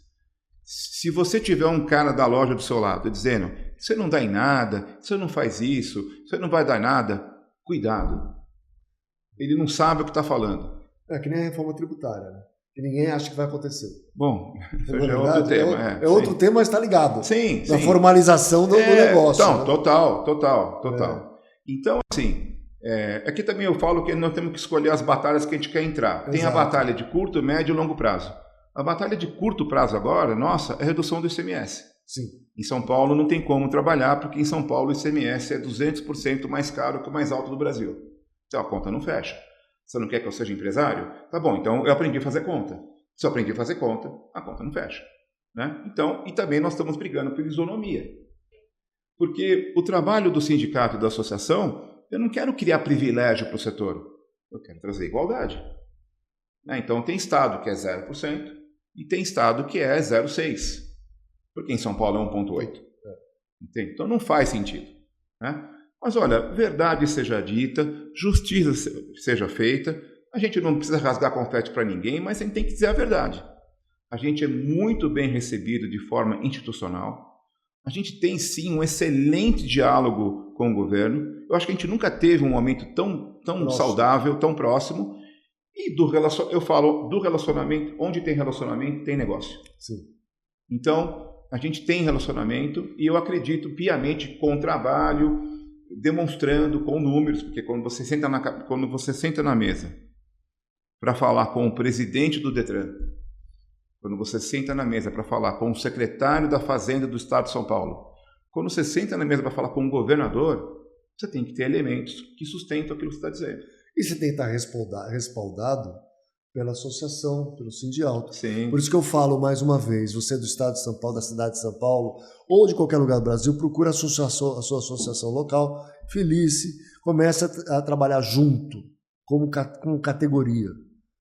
Se você tiver um cara da loja do seu lado dizendo você não dá em nada, você não faz isso, você não vai dar nada, cuidado. Ele não sabe o que está falando. É que nem a reforma tributária, né? Que ninguém acha que vai acontecer. Bom, isso já é outro tema. É outro tema, mas está ligado. Sim, na formalização do negócio. Então, né? Total. Então, assim, aqui também eu falo que nós temos que escolher as batalhas que a gente quer entrar. Tem a batalha de curto, médio e longo prazo. A batalha de curto prazo agora, nossa, é a redução do ICMS. Sim. Em São Paulo não tem como trabalhar, porque em São Paulo o ICMS é 200% mais caro que o mais alto do Brasil. Então a conta não fecha. Você não quer que eu seja empresário? Tá bom, então eu aprendi a fazer conta. Se eu aprendi a fazer conta, a conta não fecha. Né? Então, e também nós estamos brigando por isonomia. Porque o trabalho do sindicato e da associação, eu não quero criar privilégio para o setor. Eu quero trazer igualdade. Né? Então tem estado que é 0% e tem estado que é 0,6%. Porque em São Paulo é 1,8%. Entende? Então não faz sentido. Né? Mas olha, verdade seja dita, justiça seja feita, a gente não precisa rasgar confete para ninguém, mas a gente tem que dizer a verdade. A gente é muito bem recebido de forma institucional, a gente tem sim um excelente diálogo com o governo, eu acho que a gente nunca teve um momento tão saudável, tão próximo, e eu falo do relacionamento, onde tem relacionamento, tem negócio. Sim. Então, a gente tem relacionamento e eu acredito piamente com trabalho, demonstrando com números, porque quando você senta na mesa para falar com o presidente do Detran, quando você senta na mesa para falar com o secretário da Fazenda do Estado de São Paulo, quando você senta na mesa para falar com o governador, você tem que ter elementos que sustentam aquilo que você está dizendo. E você tem que estar respaldado pela associação, pelo Sindialto. Sim. Por isso que eu falo mais uma vez, você é do Estado de São Paulo, da cidade de São Paulo, ou de qualquer lugar do Brasil, procura a sua associação local, felice, começa a trabalhar junto, como categoria.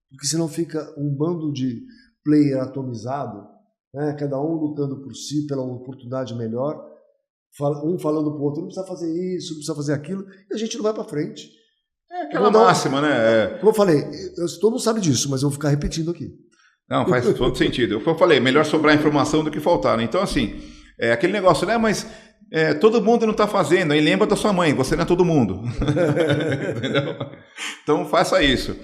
Porque senão fica um bando de player atomizado, né? Cada um lutando por si, pela oportunidade melhor, um falando para o outro, não precisa fazer isso, não precisa fazer aquilo, e a gente não vai para frente. É aquela máxima, né? Como eu falei, todo mundo sabe disso, mas eu vou ficar repetindo aqui. Não, faz todo sentido. Eu falei, melhor sobrar informação do que faltar. Né? Então, assim, aquele negócio, né? Mas todo mundo não está fazendo. Aí lembra da sua mãe, você não é todo mundo. Entendeu? Então, faça isso.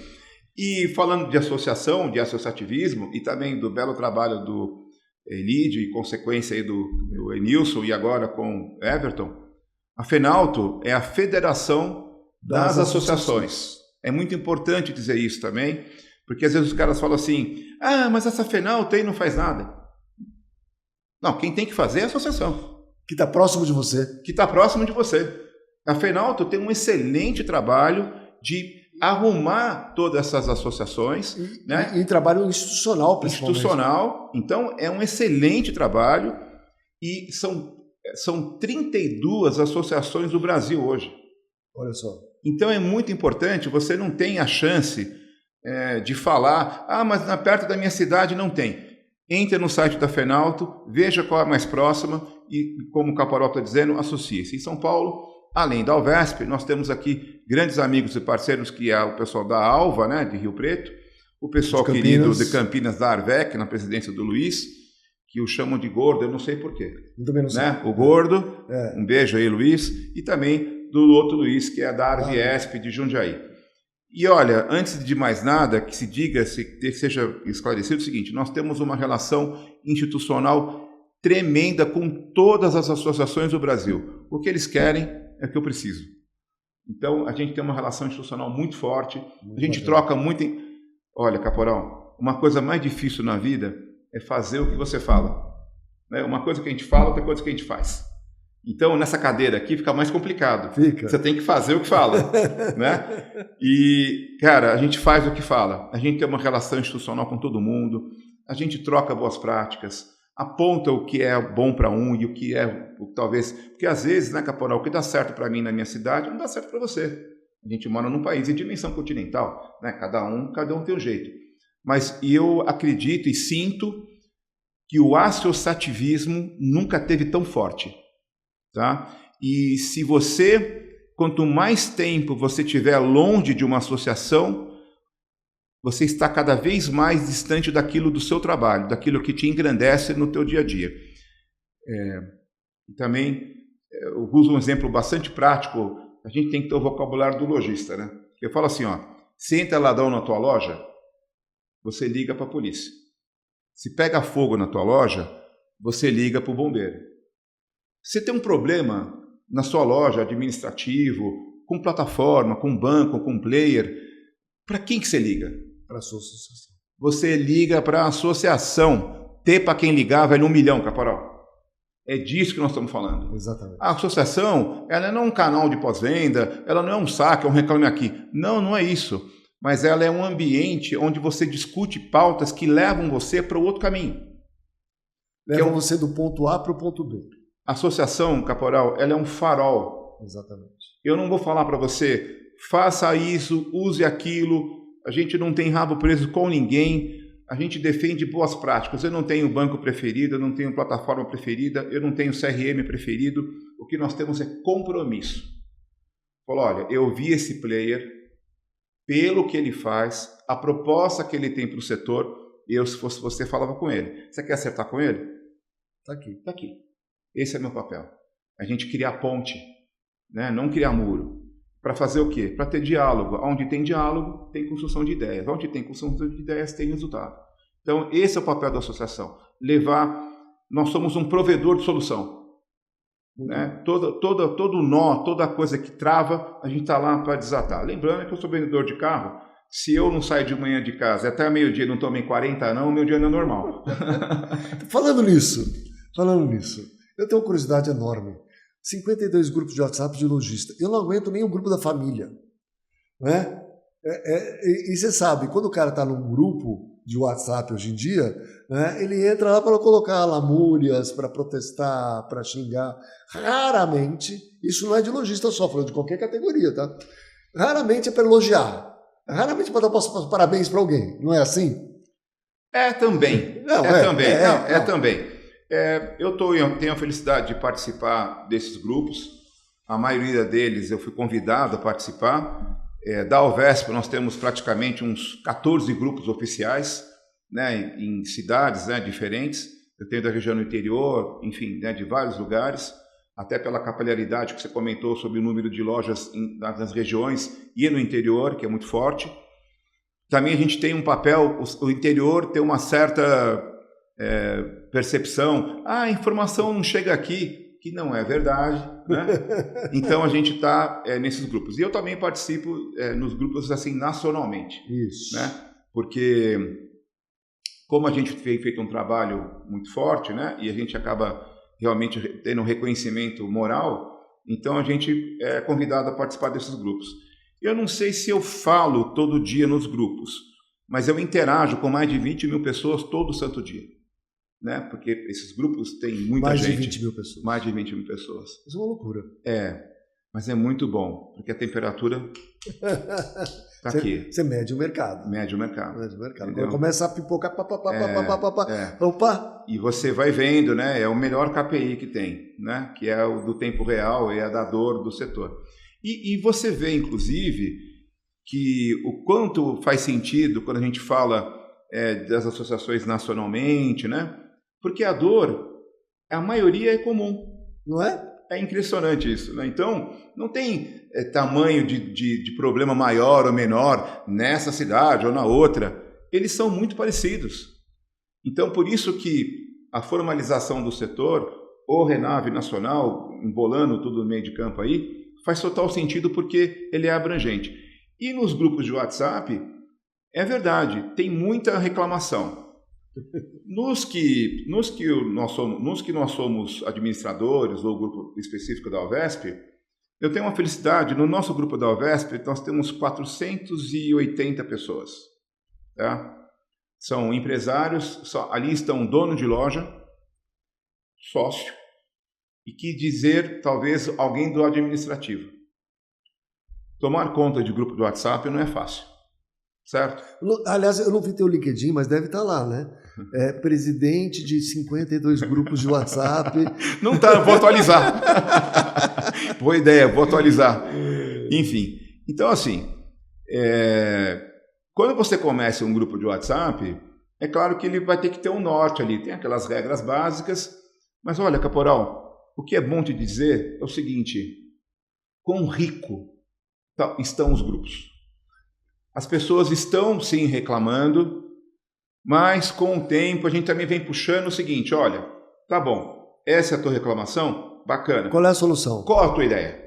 E falando de associação, de associativismo, e também do belo trabalho do Elídio, e consequência aí do Enilson, e agora com Everton, a FENALTO é a Federação das Associações. É muito importante dizer isso também, porque às vezes os caras falam assim, mas essa FENALTO aí não faz nada. Não, quem tem que fazer é a associação. Que está próximo de você. Que está próximo de você. A FENALTO tem um excelente trabalho de arrumar todas essas associações. E trabalho institucional, principalmente. Institucional. Então, é um excelente trabalho e são 32 associações do Brasil hoje. Olha só. Então, é muito importante, você não tem a chance de falar, mas perto da minha cidade não tem. Entre no site da FENALTO, veja qual é a mais próxima e, como o Caparol está dizendo, associe-se. Em São Paulo, além da Alvesp, nós temos aqui grandes amigos e parceiros, que é o pessoal da Alva, né, de Rio Preto, o pessoal querido de Campinas, da Arvec, na presidência do Luiz, que o chamam de Gordo, eu não sei porquê. Eu também não sei. Né? O Gordo, um beijo aí, Luiz, e também do outro Luiz, que é da Arviesp de Jundiaí. E olha, antes de mais nada, que se diga, que seja esclarecido o seguinte, nós temos uma relação institucional tremenda com todas as associações do Brasil. O que eles querem é o que eu preciso. Então, a gente tem uma relação institucional muito forte, a gente troca muito... Olha, Caporal, uma coisa mais difícil na vida é fazer o que você fala. Né? Uma coisa que a gente fala, outra coisa que a gente faz. Então, nessa cadeira aqui fica mais complicado. Você tem que fazer o que fala. Né? E, cara, a gente faz o que fala. A gente tem uma relação institucional com todo mundo, a gente troca boas práticas, aponta o que é bom para um e o que é, talvez... Porque às vezes, né, Caporal, o que dá certo para mim na minha cidade não dá certo para você. A gente mora num país de dimensão continental, né? Cada um tem um jeito. Mas eu acredito e sinto que o associativismo nunca teve tão forte, tá? E se você, quanto mais tempo você tiver longe de uma associação, você está cada vez mais distante daquilo do seu trabalho, daquilo que te engrandece no teu dia a dia. E também, eu uso um exemplo bastante prático, a gente tem que ter o vocabulário do lojista, né? Eu falo assim, ó, se entra ladrão na tua loja, você liga para a polícia. Se pega fogo na tua loja, você liga para o bombeiro. Se tem um problema na sua loja, administrativo, com plataforma, com banco, com player, para quem que você liga? Para a sua associação. Você liga para a associação. Ter para quem ligar vale 1 milhão, Caporal. É disso que nós estamos falando. Exatamente. A associação, ela não é um canal de pós-venda, ela não é um saque, é um reclame aqui. Não, não é isso. Mas ela é um ambiente onde você discute pautas que levam você para o outro caminho. Levam você do ponto A para o ponto B. A associação, Caporal, ela é um farol. Exatamente. Eu não vou falar para você, faça isso, use aquilo. A gente não tem rabo preso com ninguém. A gente defende boas práticas. Eu não tenho banco preferido, eu não tenho plataforma preferida, eu não tenho CRM preferido. O que nós temos é compromisso. Fala, olha, eu vi esse player, pelo que ele faz, a proposta que ele tem para o setor, eu, se fosse você, falava com ele. Você quer acertar com ele? Está aqui. Está aqui. Esse é meu papel. A gente criar ponte, né? Não criar muro. Para fazer o quê? Para ter diálogo. Onde tem diálogo, tem construção de ideias. Onde tem construção de ideias, tem resultado. Então, esse é o papel da associação. Nós somos um provedor de solução. Né? Todo nó, toda coisa que trava, a gente está lá para desatar. Lembrando que eu sou vendedor de carro. Se eu não saio de manhã de casa até meio-dia não tomei 40 não, meu dia não é normal. Falando nisso, eu tenho uma curiosidade enorme. 52 grupos de WhatsApp de lojista. Eu não aguento nem o grupo da família. Né? E você sabe, quando o cara está num grupo de WhatsApp hoje em dia, né, ele entra lá para colocar lamúrias, para protestar, para xingar. Raramente, isso não é de lojista só, falando de qualquer categoria, tá? Raramente é para elogiar. Raramente para dar parabéns para alguém. Não é assim? É também. Também. Eu tenho a felicidade de participar desses grupos. A maioria deles eu fui convidado a participar. Da Alvesp nós temos praticamente uns 14 grupos oficiais, né, em cidades, né, diferentes. Eu tenho da região do interior, enfim, né, de vários lugares, até pela capilaridade que você comentou sobre o número de lojas nas regiões e no interior, que é muito forte. Também a gente tem um papel, o interior tem uma certa percepção, a informação não chega aqui, que não é verdade, né? Então a gente está nesses grupos. E eu também participo nos grupos assim nacionalmente. Isso. Né? Porque como a gente tem feito um trabalho muito forte, né? E a gente acaba realmente tendo um reconhecimento moral, então a gente é convidado a participar desses grupos. Eu não sei se eu falo todo dia nos grupos, mas eu interajo com mais de 20 mil pessoas todo santo dia. Né? Porque esses grupos têm muita gente. Mais de 20 mil pessoas. Mais de 20 mil pessoas. Isso é uma loucura. Mas é muito bom, porque a temperatura está aqui. Você mede o mercado. Mede o mercado. Quando começa a pipocar, opa! E você vai vendo, né? É o melhor KPI que tem, né? Que é o do tempo real e é da dor do setor. E você vê, inclusive, que o quanto faz sentido quando a gente fala das associações nacionalmente, né? Porque a dor, a maioria é comum. Não é? É impressionante isso, né? Então, não tem tamanho de problema maior ou menor nessa cidade ou na outra. Eles são muito parecidos. Então, por isso que a formalização do setor, o Renave Nacional, embolando tudo no meio de campo aí, faz total sentido porque ele é abrangente. E nos grupos de WhatsApp, é verdade, tem muita reclamação. Nos que nós somos administradores ou grupo específico da Alvesp, eu tenho uma felicidade, no nosso grupo da Alvesp nós temos 480 pessoas. Tá? São empresários, ali estão dono de loja, sócio, e que dizer talvez alguém do administrativo. Tomar conta de grupo do WhatsApp não é fácil. certo? Aliás, eu não vi teu LinkedIn, mas deve estar lá, né? Presidente de 52 grupos de WhatsApp. Não tá, vou atualizar. Boa ideia, vou atualizar. Enfim, então assim, quando você começa um grupo de WhatsApp, é claro que ele vai ter que ter um norte ali, tem aquelas regras básicas, mas olha, Caporal, o que é bom te dizer é o seguinte, quão rico estão os grupos. As pessoas estão sim reclamando, mas com o tempo a gente também vem puxando o seguinte, olha, tá bom, essa é a tua reclamação, bacana. Qual é a solução? Qual a tua ideia?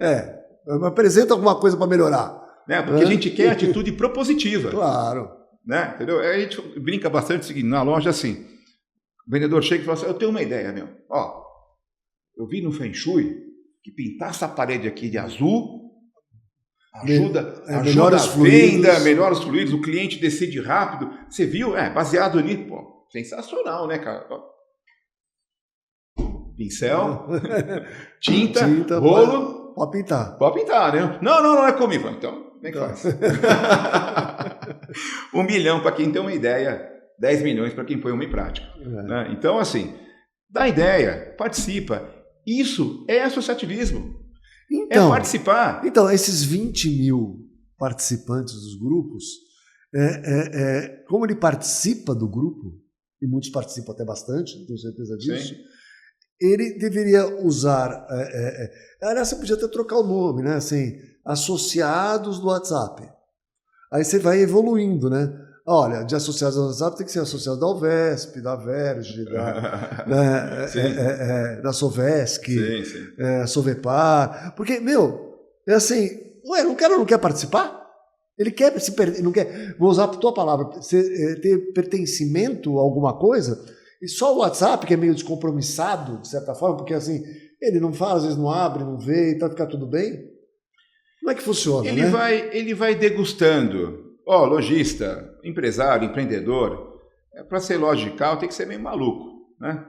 Apresenta alguma coisa para melhorar. Né? Porque a gente quer atitude propositiva. Claro. Né? Entendeu? A gente brinca bastante o seguinte, na loja assim, o vendedor chega e fala assim, eu tenho uma ideia, meu. Ó, eu vi no Feng Shui que pintar essa parede aqui de azul ajuda a venda, melhora os fluidos, o cliente decide rápido. Você viu? Baseado nisso, pô, sensacional, né, cara? Pincel, tinta, rolo. Pode pintar. Pode pintar, né? Não é comigo. Então, como é que faz? 1 milhão para quem tem uma ideia, 10 milhões para quem põe uma em prática. Né? Então, assim, dá ideia, participa. Isso é associativismo. Então, é participar. Então, esses 20 mil participantes dos grupos, como ele participa do grupo, e muitos participam até bastante, não tenho certeza disso, sim, ele deveria usar... aliás, você podia até trocar o nome, né? Assim, associados do WhatsApp. Aí você vai evoluindo, né? Olha, de associados ao WhatsApp tem que ser associado da Alvesp, da Verge, da Sovesc, Sovepar. Porque, é assim, o cara não quer participar? Ele quer não quer, vou usar a tua palavra, ter pertencimento a alguma coisa, e só o WhatsApp, que é meio descompromissado, de certa forma, porque assim, ele não fala, às vezes não abre, não vê, então fica tudo bem. Como é que funciona, ele vai degustando. Lojista, empresário, empreendedor, para ser logical tem que ser meio maluco, né?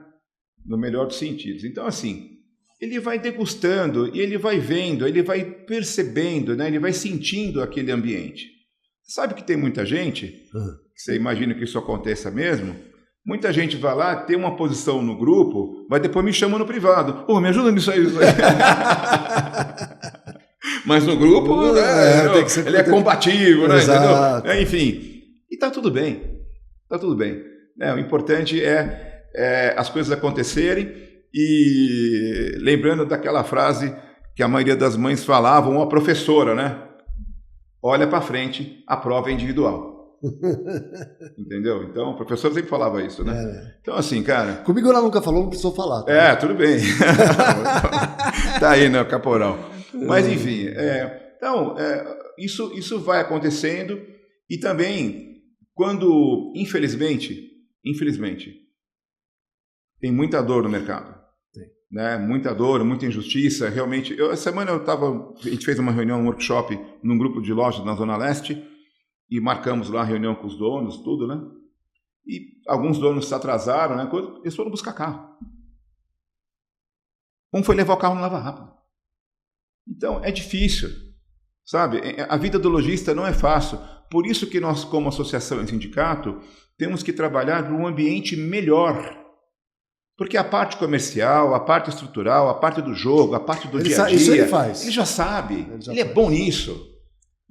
No melhor dos sentidos. Então, assim, ele vai degustando e ele vai vendo, ele vai percebendo, né? Ele vai sentindo aquele ambiente. Sabe que tem muita gente, que você imagina que isso aconteça mesmo, muita gente vai lá, tem uma posição no grupo, mas depois me chama no privado. Me ajuda nisso aí. Mas no grupo, ele é combativo, né? Entendeu? Enfim, e tá tudo bem. Tá tudo bem. O importante é as coisas acontecerem e lembrando daquela frase que a maioria das mães falavam, ou a professora, né? Olha para frente, a prova é individual. Entendeu? Então, o professor sempre falava isso, né? Então, assim, cara... Comigo ela nunca falou, não precisou falar. Tá? Tudo bem. Tá aí, né, Caporal? Mas, enfim, então, isso vai acontecendo e também, quando, infelizmente, tem muita dor no mercado, né? Muita dor, muita injustiça, realmente. Essa semana a gente fez uma reunião, um workshop num grupo de lojas na Zona Leste e marcamos lá a reunião com os donos, tudo, né? E alguns donos se atrasaram, né? Eles foram buscar carro. Um foi levar o carro no Lava Rápido. Então, é difícil, sabe? A vida do lojista não é fácil. Por isso que nós, como associação e sindicato, temos que trabalhar num ambiente melhor. Porque a parte comercial, a parte estrutural, a parte do jogo, a parte do dia a dia, isso ele faz. Ele já sabe, ele é bom nisso.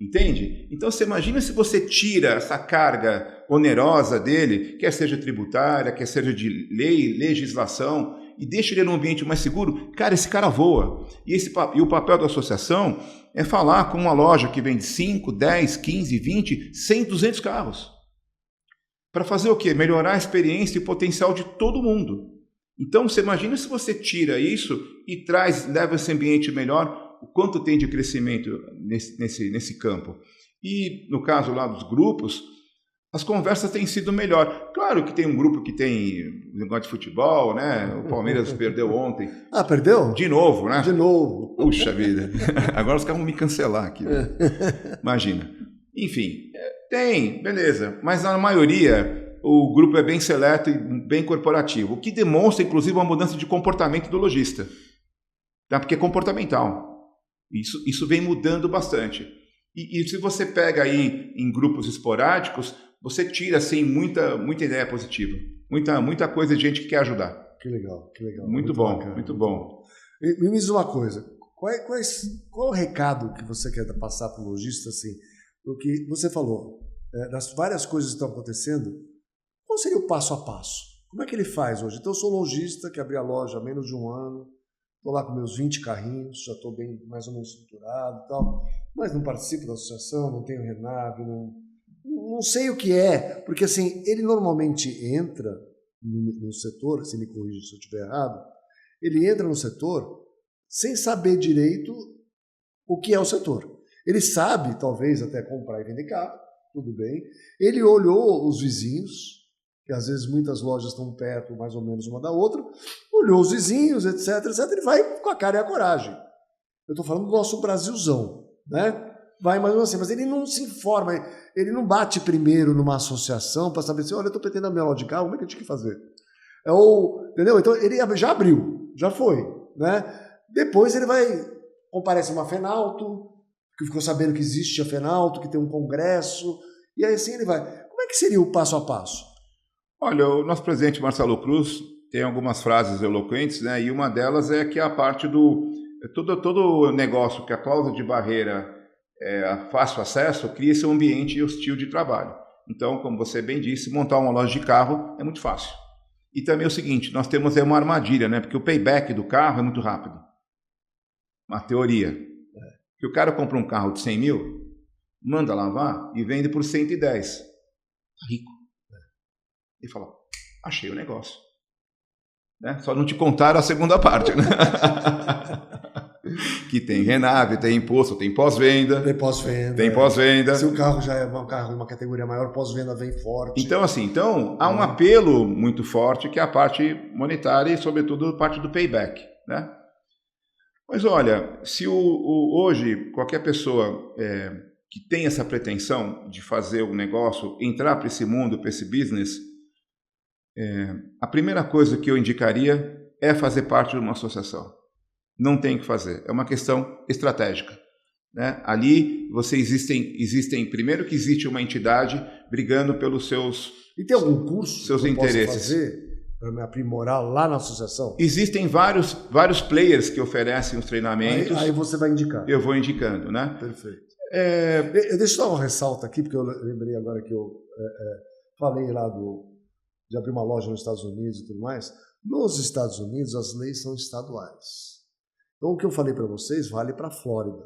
Entende? Então, você imagina se você tira essa carga onerosa dele, quer seja tributária, quer seja de lei, legislação, e deixa ele num ambiente mais seguro, cara, esse cara voa. E o papel da associação é falar com uma loja que vende 5, 10, 15, 20, 100, 200 carros. Para fazer o quê? Melhorar a experiência e o potencial de todo mundo. Então, você imagina se você tira isso e leva esse ambiente melhor, o quanto tem de crescimento nesse campo. E, no caso lá dos grupos, as conversas têm sido melhor. Claro que tem um grupo que tem negócio de futebol, né? O Palmeiras perdeu ontem. Perdeu? De novo, né? De novo. Puxa vida. Agora os caras vão me cancelar aqui. Né? Imagina. Enfim, tem, beleza. Mas na maioria, o grupo é bem seleto e bem corporativo. O que demonstra, inclusive, uma mudança de comportamento do lojista. Tá? Porque é comportamental. Isso vem mudando bastante. E se você pega aí em grupos esporádicos, você tira assim muita ideia positiva, muita coisa de gente que quer ajudar. Que legal, que legal. Muito bom, bacana, muito bom. Me diz uma coisa, qual o recado que você quer passar para o lojista, assim, o que você falou, das várias coisas que estão acontecendo, qual seria o passo a passo? Como é que ele faz hoje? Então eu sou lojista que abri a loja há menos de um ano, estou lá com meus 20 carrinhos, já estou bem mais ou menos estruturado e tal, mas não participo da associação, não tenho Renave, não sei o que é, porque assim, ele normalmente entra no setor, se me corrija se eu estiver errado, ele entra no setor sem saber direito o que é o setor. Ele sabe, talvez, até comprar e vender carro, tudo bem. Ele olhou os vizinhos, que às vezes muitas lojas estão perto, mais ou menos uma da outra, olhou os vizinhos, etc, etc, ele vai com a cara e a coragem. Eu estou falando do nosso Brasilzão, né? Vai mais ou menos assim, mas ele não se informa, ele não bate primeiro numa associação para saber assim, olha, eu estou pretendendo a minha loja de carro, como é que eu tinha que fazer? Entendeu? Então ele já abriu, já foi, né? Depois ele comparece uma Fenalto, que ficou sabendo que existe a Fenalto, que tem um congresso, e aí assim ele vai. Como é que seria o passo a passo? Olha, o nosso presidente Marcelo Cruz tem algumas frases eloquentes, né? E uma delas é que a parte do todo negócio que a cláusula de barreira é fácil acesso, cria-se um ambiente hostil de trabalho. Então, como você bem disse, montar uma loja de carro é muito fácil. E também é o seguinte, nós temos aí uma armadilha, né? Porque o payback do carro é muito rápido. Uma teoria. Que o cara compra um carro de 100 mil, manda lavar e vende por 110. Tá rico. E fala, achei o negócio. Né? Só não te contaram a segunda parte, né? Que tem Renave, tem imposto, tem pós-venda. Tem pós-venda. Tem pós-venda. Se o carro já é um carro de uma categoria maior, pós-venda vem forte. Então, assim, há um apelo muito forte que é a parte monetária e, sobretudo, a parte do payback, né? Mas olha, se hoje qualquer pessoa que tem essa pretensão de fazer um negócio, entrar para esse mundo, para esse business, a primeira coisa que eu indicaria é fazer parte de uma associação. Não tem o que fazer, é uma questão estratégica, né? Ali existem, primeiro que existe uma entidade brigando pelos seus E tem algum curso seus que eu interesses. posso fazer para me aprimorar lá na associação? Existem vários players que oferecem os treinamentos. Aí você vai indicar. Eu vou indicando, né? Perfeito. Deixa eu dar uma ressalta aqui, porque eu lembrei agora que eu falei lá de abrir uma loja nos Estados Unidos e tudo mais. Nos Estados Unidos, as leis são estaduais. Então, o que eu falei para vocês vale para a Flórida.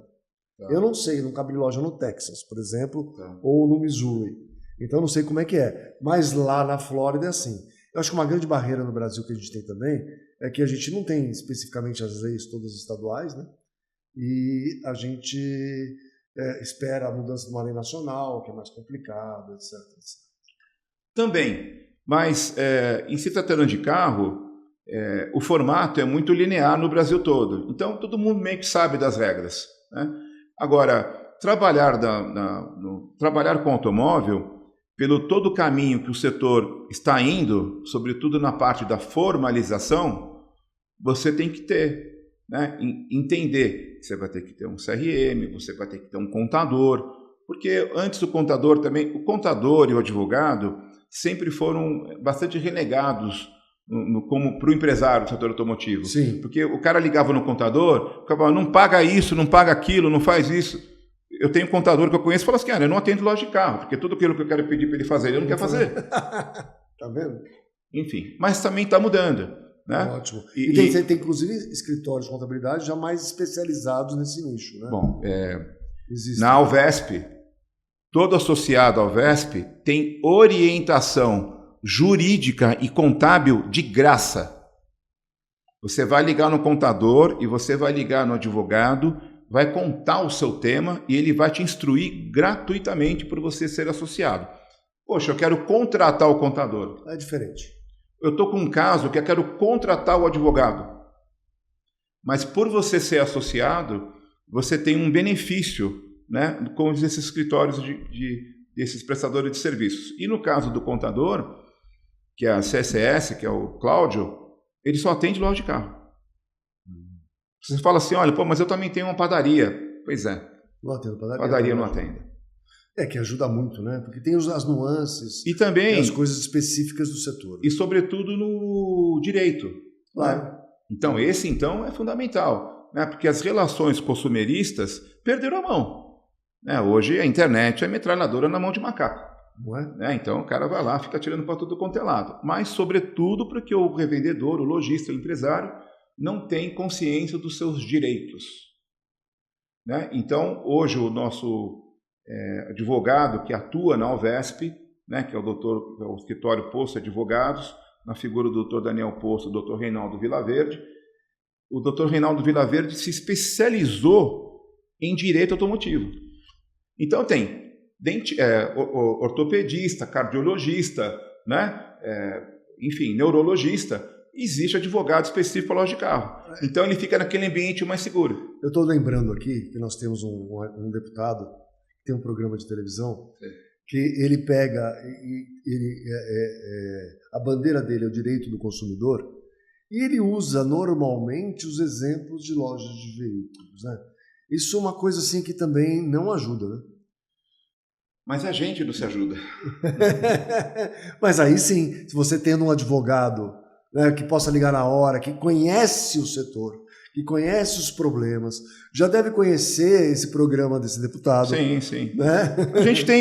Tá. Eu não sei, nunca abri loja no Texas, por exemplo, tá, ou no Missouri. Então, eu não sei como é que é. Mas lá na Flórida é assim. Eu acho que uma grande barreira no Brasil que a gente tem também é que a gente não tem especificamente as leis todas estaduais, né? E a gente espera a mudança de uma lei nacional, que é mais complicado, etc, etc. Também, mas em se tratando de carro, o formato é muito linear no Brasil todo. Então, todo mundo meio que sabe das regras, né? Agora, trabalhar com automóvel, pelo todo o caminho que o setor está indo, sobretudo na parte da formalização, você tem que ter, né, entender. Você vai ter que ter um CRM, você vai ter que ter um contador, porque antes do contador também, o contador e o advogado sempre foram bastante renegados como para o empresário do setor automotivo. Sim. Porque o cara ligava no contador, ficava, não paga isso, não paga aquilo, não faz isso. Eu tenho um contador que eu conheço e fala assim, cara, eu não atendo loja de carro, porque tudo aquilo que eu quero pedir para ele fazer, ele não quer fazer. Tá vendo? Enfim, mas também está mudando, né? Ótimo. E tem inclusive escritórios de contabilidade já mais especializados nesse nicho, né? Bom, na Alvesp, todo associado à Alvesp tem orientação jurídica e contábil de graça. Você vai ligar no contador e você vai ligar no advogado, vai contar o seu tema e ele vai te instruir gratuitamente por você ser associado. Poxa, eu quero contratar o contador. É diferente. Eu estou com um caso que eu quero contratar o advogado. Mas por você ser associado, você tem um benefício, né, com esses escritórios desses prestadores de serviços. E no caso do contador, que é a CSS, que é o Cláudio, ele só atende loja de carro. Você fala assim, olha, pô, mas eu também tenho uma padaria. Pois é, Não atendo padaria. Padaria não atende. Que ajuda muito, né? Porque tem as nuances e também as coisas específicas do setor. E, sobretudo, no direito. Claro. Né? Então, esse, então, é fundamental, né? Porque as relações consumeristas perderam a mão. Né? Hoje, a internet é metralhadora na mão de macaco. Não é? Né? Então, o cara vai lá, fica tirando para tudo quanto é lado. Mas, sobretudo, porque o revendedor, o lojista, o empresário, não tem consciência dos seus direitos. Né? Então, hoje, o nosso advogado que atua na Alvesp, né, que é o escritório Poço Advogados, na figura do Dr. Daniel Poço, do Dr. Reinaldo Vilaverde. O Dr. Reinaldo Vilaverde se especializou em direito automotivo. Então tem ortopedista, cardiologista, né, enfim, neurologista. Existe advogado específico para loja de carro. Então ele fica naquele ambiente mais seguro. Eu estou lembrando aqui que nós temos um deputado que tem um programa de televisão. Sim. Que ele pega a bandeira dele é o direito do consumidor e ele usa normalmente os exemplos de lojas de veículos, né? Isso é uma coisa assim que também não ajuda, né? Mas a gente não se ajuda. Mas aí sim, se você tendo um advogado, né, que possa ligar na hora, que conhece o setor, que conhece os problemas, já deve conhecer esse programa desse deputado. Sim, sim. Né?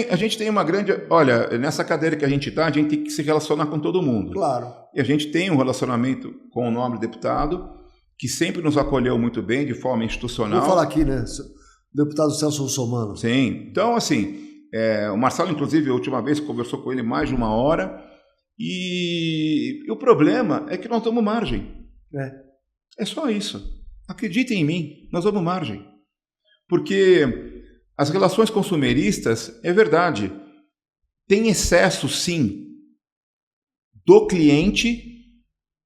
A gente tem uma grande... Olha, nessa cadeira que a gente está, a gente tem que se relacionar com todo mundo. Claro. E a gente tem um relacionamento com o nobre deputado, que sempre nos acolheu muito bem, de forma institucional. Vou falar aqui, né? O deputado Celso Russomano. Sim. Então, assim, o Marcelo, inclusive, a última vez conversou com ele mais de 1 hora, e o problema é que nós damos margem. É só isso. Acreditem em mim, nós damos margem. Porque as relações consumeristas, é verdade, tem excesso, sim, do cliente,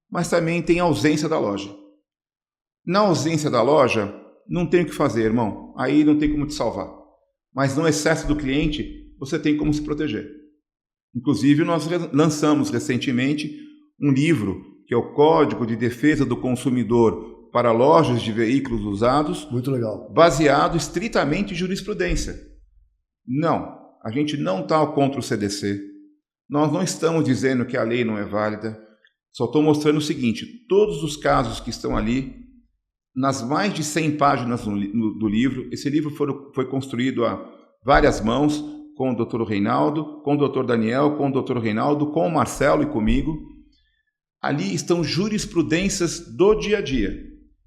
mas também tem ausência da loja. Na ausência da loja, não tem o que fazer, irmão. Aí não tem como te salvar. Mas no excesso do cliente, você tem como se proteger. Inclusive, nós lançamos recentemente um livro, que é o Código de Defesa do Consumidor para lojas de veículos usados. Muito legal. Baseado estritamente em jurisprudência. Não, a gente não está contra o CDC. Nós não estamos dizendo que a lei não é válida. Só estou mostrando o seguinte, todos os casos que estão ali, nas mais de 100 páginas do livro, esse livro foi construído a várias mãos, com o Dr. Reinaldo, com o Dr. Daniel, com o Dr. Reinaldo, com o Marcelo e comigo. Ali estão jurisprudências do dia a dia.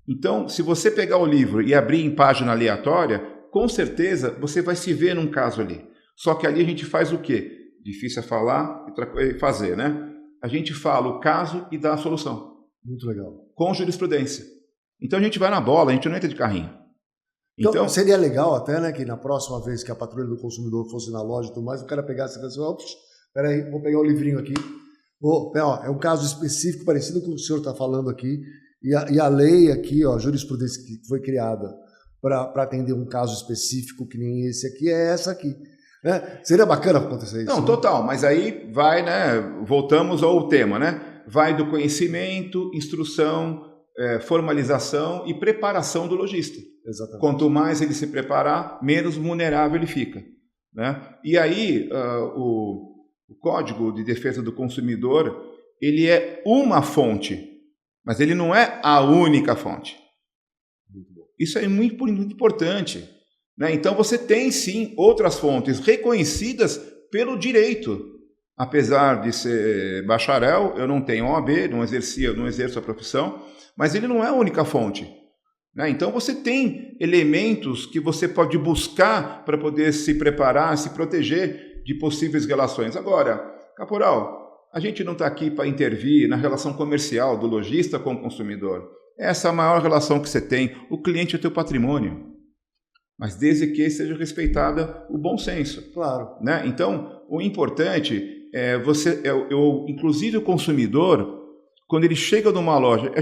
Então, se você pegar o livro e abrir em página aleatória, com certeza você vai se ver num caso ali. Só que ali a gente faz o quê? Difícil é falar e fazer, né? A gente fala o caso e dá a solução. Muito legal. Com jurisprudência. Então a gente vai na bola, a gente não entra de carrinho. Então seria legal até, né, que na próxima vez que a patrulha do consumidor fosse na loja e tudo mais, o cara pegasse e falasse, ops, peraí, vou pegar o livrinho aqui. É um caso específico parecido com o que o senhor está falando aqui. E a lei aqui, a jurisprudência que foi criada para atender um caso específico que nem esse aqui, é essa aqui. Né? Seria bacana acontecer isso. Não, total, mas aí vai, né? Voltamos ao tema, né? Vai do conhecimento, instrução, formalização e preparação do lojista. Exatamente. Quanto mais ele se preparar, menos vulnerável ele fica. Né? E aí, o Código de Defesa do Consumidor, ele é uma fonte, mas ele não é a única fonte. Isso é muito importante. Né? Então você tem sim outras fontes reconhecidas pelo direito. Apesar de ser bacharel, eu não tenho OAB, não exerço a profissão, mas ele não é a única fonte. Né? Então você tem elementos que você pode buscar para poder se preparar, se proteger de possíveis relações. Agora, caporal, a gente não está aqui para intervir na relação comercial do lojista com o consumidor. Essa é a maior relação que você tem. O cliente é teu patrimônio. Mas desde que seja respeitada o bom senso. Claro. Né? Então, o importante é inclusive o consumidor, quando ele chega numa loja, a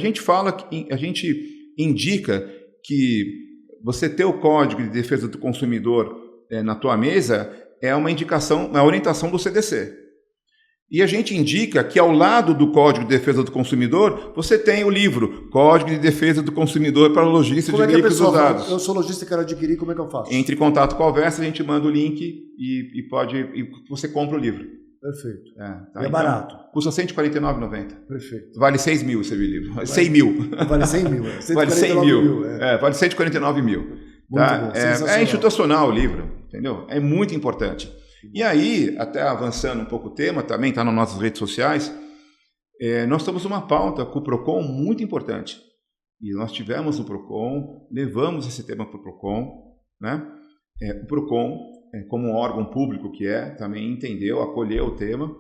gente indica que você ter o Código de Defesa do Consumidor na tua mesa é uma indicação, uma orientação do CDC. E a gente indica que ao lado do Código de Defesa do Consumidor, você tem o livro Código de Defesa do Consumidor para Lojistas de Veículos Usados. Eu sou lojista e quero adquirir, como é que eu faço? Entre em contato com a Alversa, a gente manda o link e você compra o livro. Perfeito. Tá, e é barato. Custa R$ 149,90. Perfeito. Vale 6 mil esse livro. 100 mil. Vale 100 mil. Vale 100 mil. Vale 149 mil. Tá? É institucional o livro, entendeu? É muito importante. E aí, até avançando um pouco o tema, também está nas nossas redes sociais, nós estamos numa pauta com o PROCON muito importante. E nós tivemos no PROCON, levamos esse tema para o PROCON, né? O PROCON, como um órgão público que também entendeu, acolheu o tema.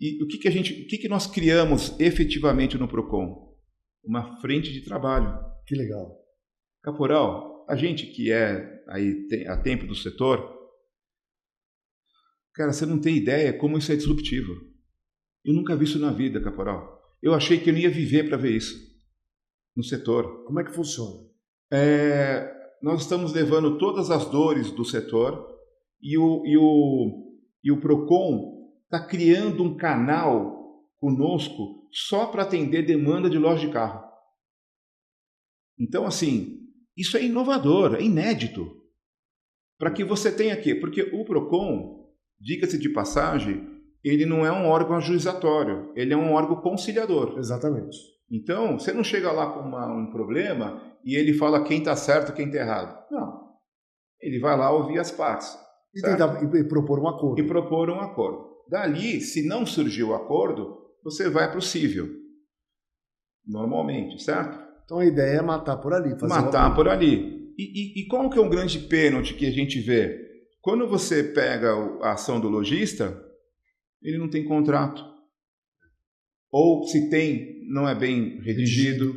E o que nós criamos efetivamente no PROCON? Uma frente de trabalho. Que legal. Caporal, a gente que há tempo do setor, cara, você não tem ideia como isso é disruptivo. Eu nunca vi isso na vida, Caporal. Eu achei que eu não ia viver para ver isso no setor. Como é que funciona? Nós estamos levando todas as dores do setor e o PROCON está criando um canal conosco só para atender demanda de loja de carro. Então, assim, isso é inovador, é inédito. Para que você tenha aqui, porque o PROCON, diga-se de passagem, ele não é um órgão ajuizatório, ele é um órgão conciliador. Exatamente. Então, você não chega lá com um problema e ele fala quem está certo, quem está errado. Não. Ele vai lá ouvir as partes. E propor um acordo. E propor um acordo. Dali, se não surgiu o acordo, você vai para o cível. Normalmente, certo? Então a ideia é matar por ali. Matar por ali. E qual que é o grande pênalti que a gente vê? Quando você pega a ação do lojista, ele não tem contrato. Ou se tem, não é bem redigido.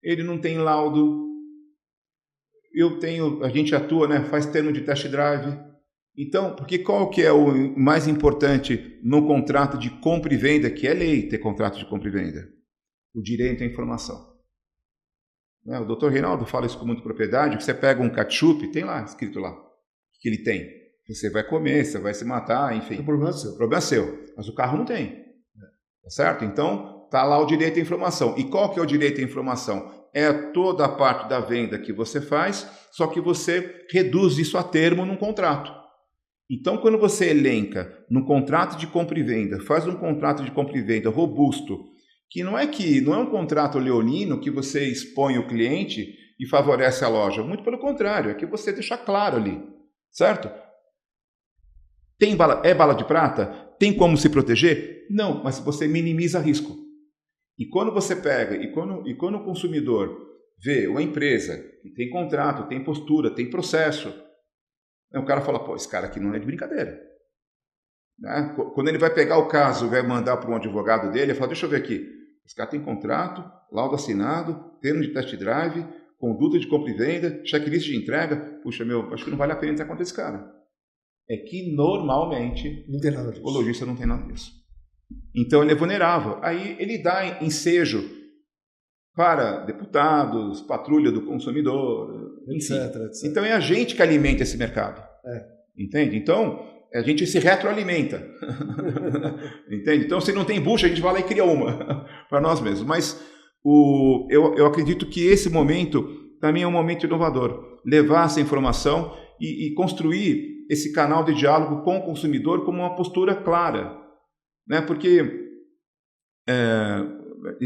Ele não tem laudo. A gente atua, né, faz termo de test drive. Então, porque qual que é o mais importante no contrato de compra e venda, que é lei ter contrato de compra e venda? O direito à informação. O doutor Reinaldo fala isso com muita propriedade, que você pega um ketchup, tem lá, escrito lá, que ele tem. Você vai comer, você vai se matar, enfim. O problema é seu. O problema é seu. Mas o carro não tem. Tá certo? Então, tá lá o direito à informação. E qual que é o direito à informação? É toda a parte da venda que você faz, só que você reduz isso a termo num contrato. Então, quando você elenca num contrato de compra e venda, faz um contrato de compra e venda robusto, que não é um contrato leonino que você expõe o cliente e favorece a loja. Muito pelo contrário, é que você deixa claro ali, certo? É bala de prata? Tem como se proteger? Não, mas você minimiza risco. E quando você pega, e quando o consumidor vê uma empresa que tem contrato, tem postura, tem processo, o cara fala, pô, esse cara aqui não é de brincadeira. Né? Quando ele vai pegar o caso, vai mandar para um advogado dele, ele fala, deixa eu ver aqui, esse cara tem contrato, laudo assinado, termo de test drive, conduta de compra e venda, checklist de entrega, puxa, acho que não vale a pena entrar contra esse cara. É que normalmente não tem nada disso. O lojista não tem nada disso. Então ele é vulnerável. Aí ele dá ensejo para deputados, patrulha do consumidor, etc. Então é a gente que alimenta esse mercado. Entende? Então a gente se retroalimenta. Entende? Então se não tem bucha, a gente vai lá e cria uma para nós mesmos. Mas eu acredito que esse momento também é um momento inovador. Levar essa informação e construir esse canal de diálogo com o consumidor como uma postura clara, né? Porque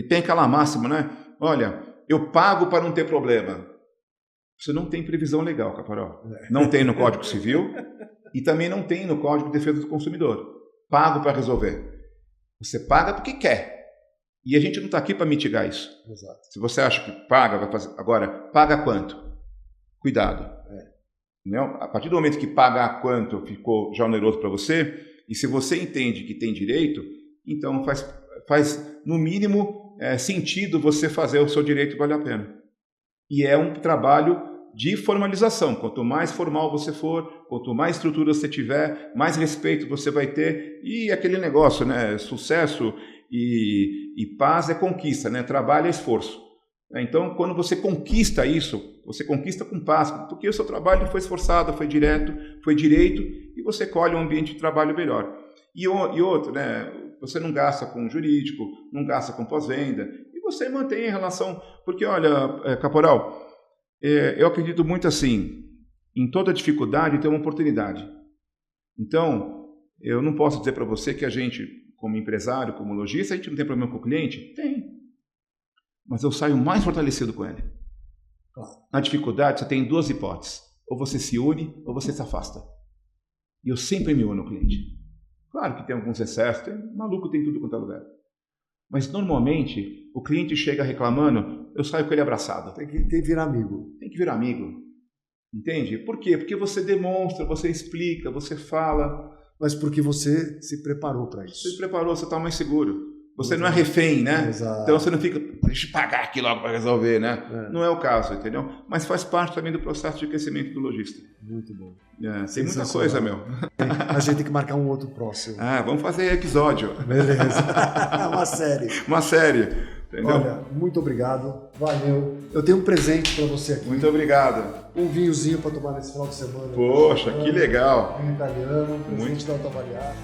tem aquela máxima, né? Olha, eu pago para não ter problema. Você não tem previsão legal, Caporal. Não tem no Código Civil e também não tem no Código de Defesa do Consumidor. Pago para resolver. Você paga porque quer. E a gente não está aqui para mitigar isso. Exato. Se você acha que paga, vai fazer. Agora, paga quanto? Cuidado. Não? A partir do momento que pagar quanto ficou já oneroso para você, e se você entende que tem direito, então faz no mínimo sentido você fazer o seu direito valer a pena. E é um trabalho de formalização. Quanto mais formal você for, quanto mais estrutura você tiver, mais respeito você vai ter. E aquele negócio, né? Sucesso e paz é conquista, né? Trabalho é esforço. Então, quando você conquista isso, você conquista com paz, porque o seu trabalho foi esforçado, foi direto, foi direito, e você colhe um ambiente de trabalho melhor. E outro, né? Você não gasta com jurídico, não gasta com pós-venda, e você mantém a relação. Porque, olha, Caporal, eu acredito muito assim, em toda dificuldade tem uma oportunidade. Então, eu não posso dizer para você que a gente, como empresário, como lojista, a gente não tem problema com o cliente? Tem. Mas eu saio mais fortalecido com ele. Na dificuldade, você tem duas hipóteses. Ou você se une, ou você se afasta. E eu sempre me uno ao cliente. Claro que tem alguns excessos, maluco tem tudo quanto é lugar. Mas normalmente, o cliente chega reclamando, eu saio com ele abraçado. Tem que virar amigo. Tem que virar amigo. Entende? Por quê? Porque você demonstra, você explica, você fala. Mas porque você se preparou para isso. Você se preparou, você está mais seguro. Você não é refém, né? Exato. Então você não fica, deixa eu pagar aqui logo para resolver, né? Não é o caso, entendeu? Mas faz parte também do processo de crescimento do lojista. Muito bom. Tem muita coisa, meu. A gente tem que marcar um outro próximo. Vamos fazer episódio. Beleza. Uma série. Uma série. Entendeu? Olha, muito obrigado. Valeu. Eu tenho um presente para você aqui. Muito obrigado. Um vinhozinho para tomar nesse final de semana. Poxa, que legal. Um italiano, um presente da Autoavaliar.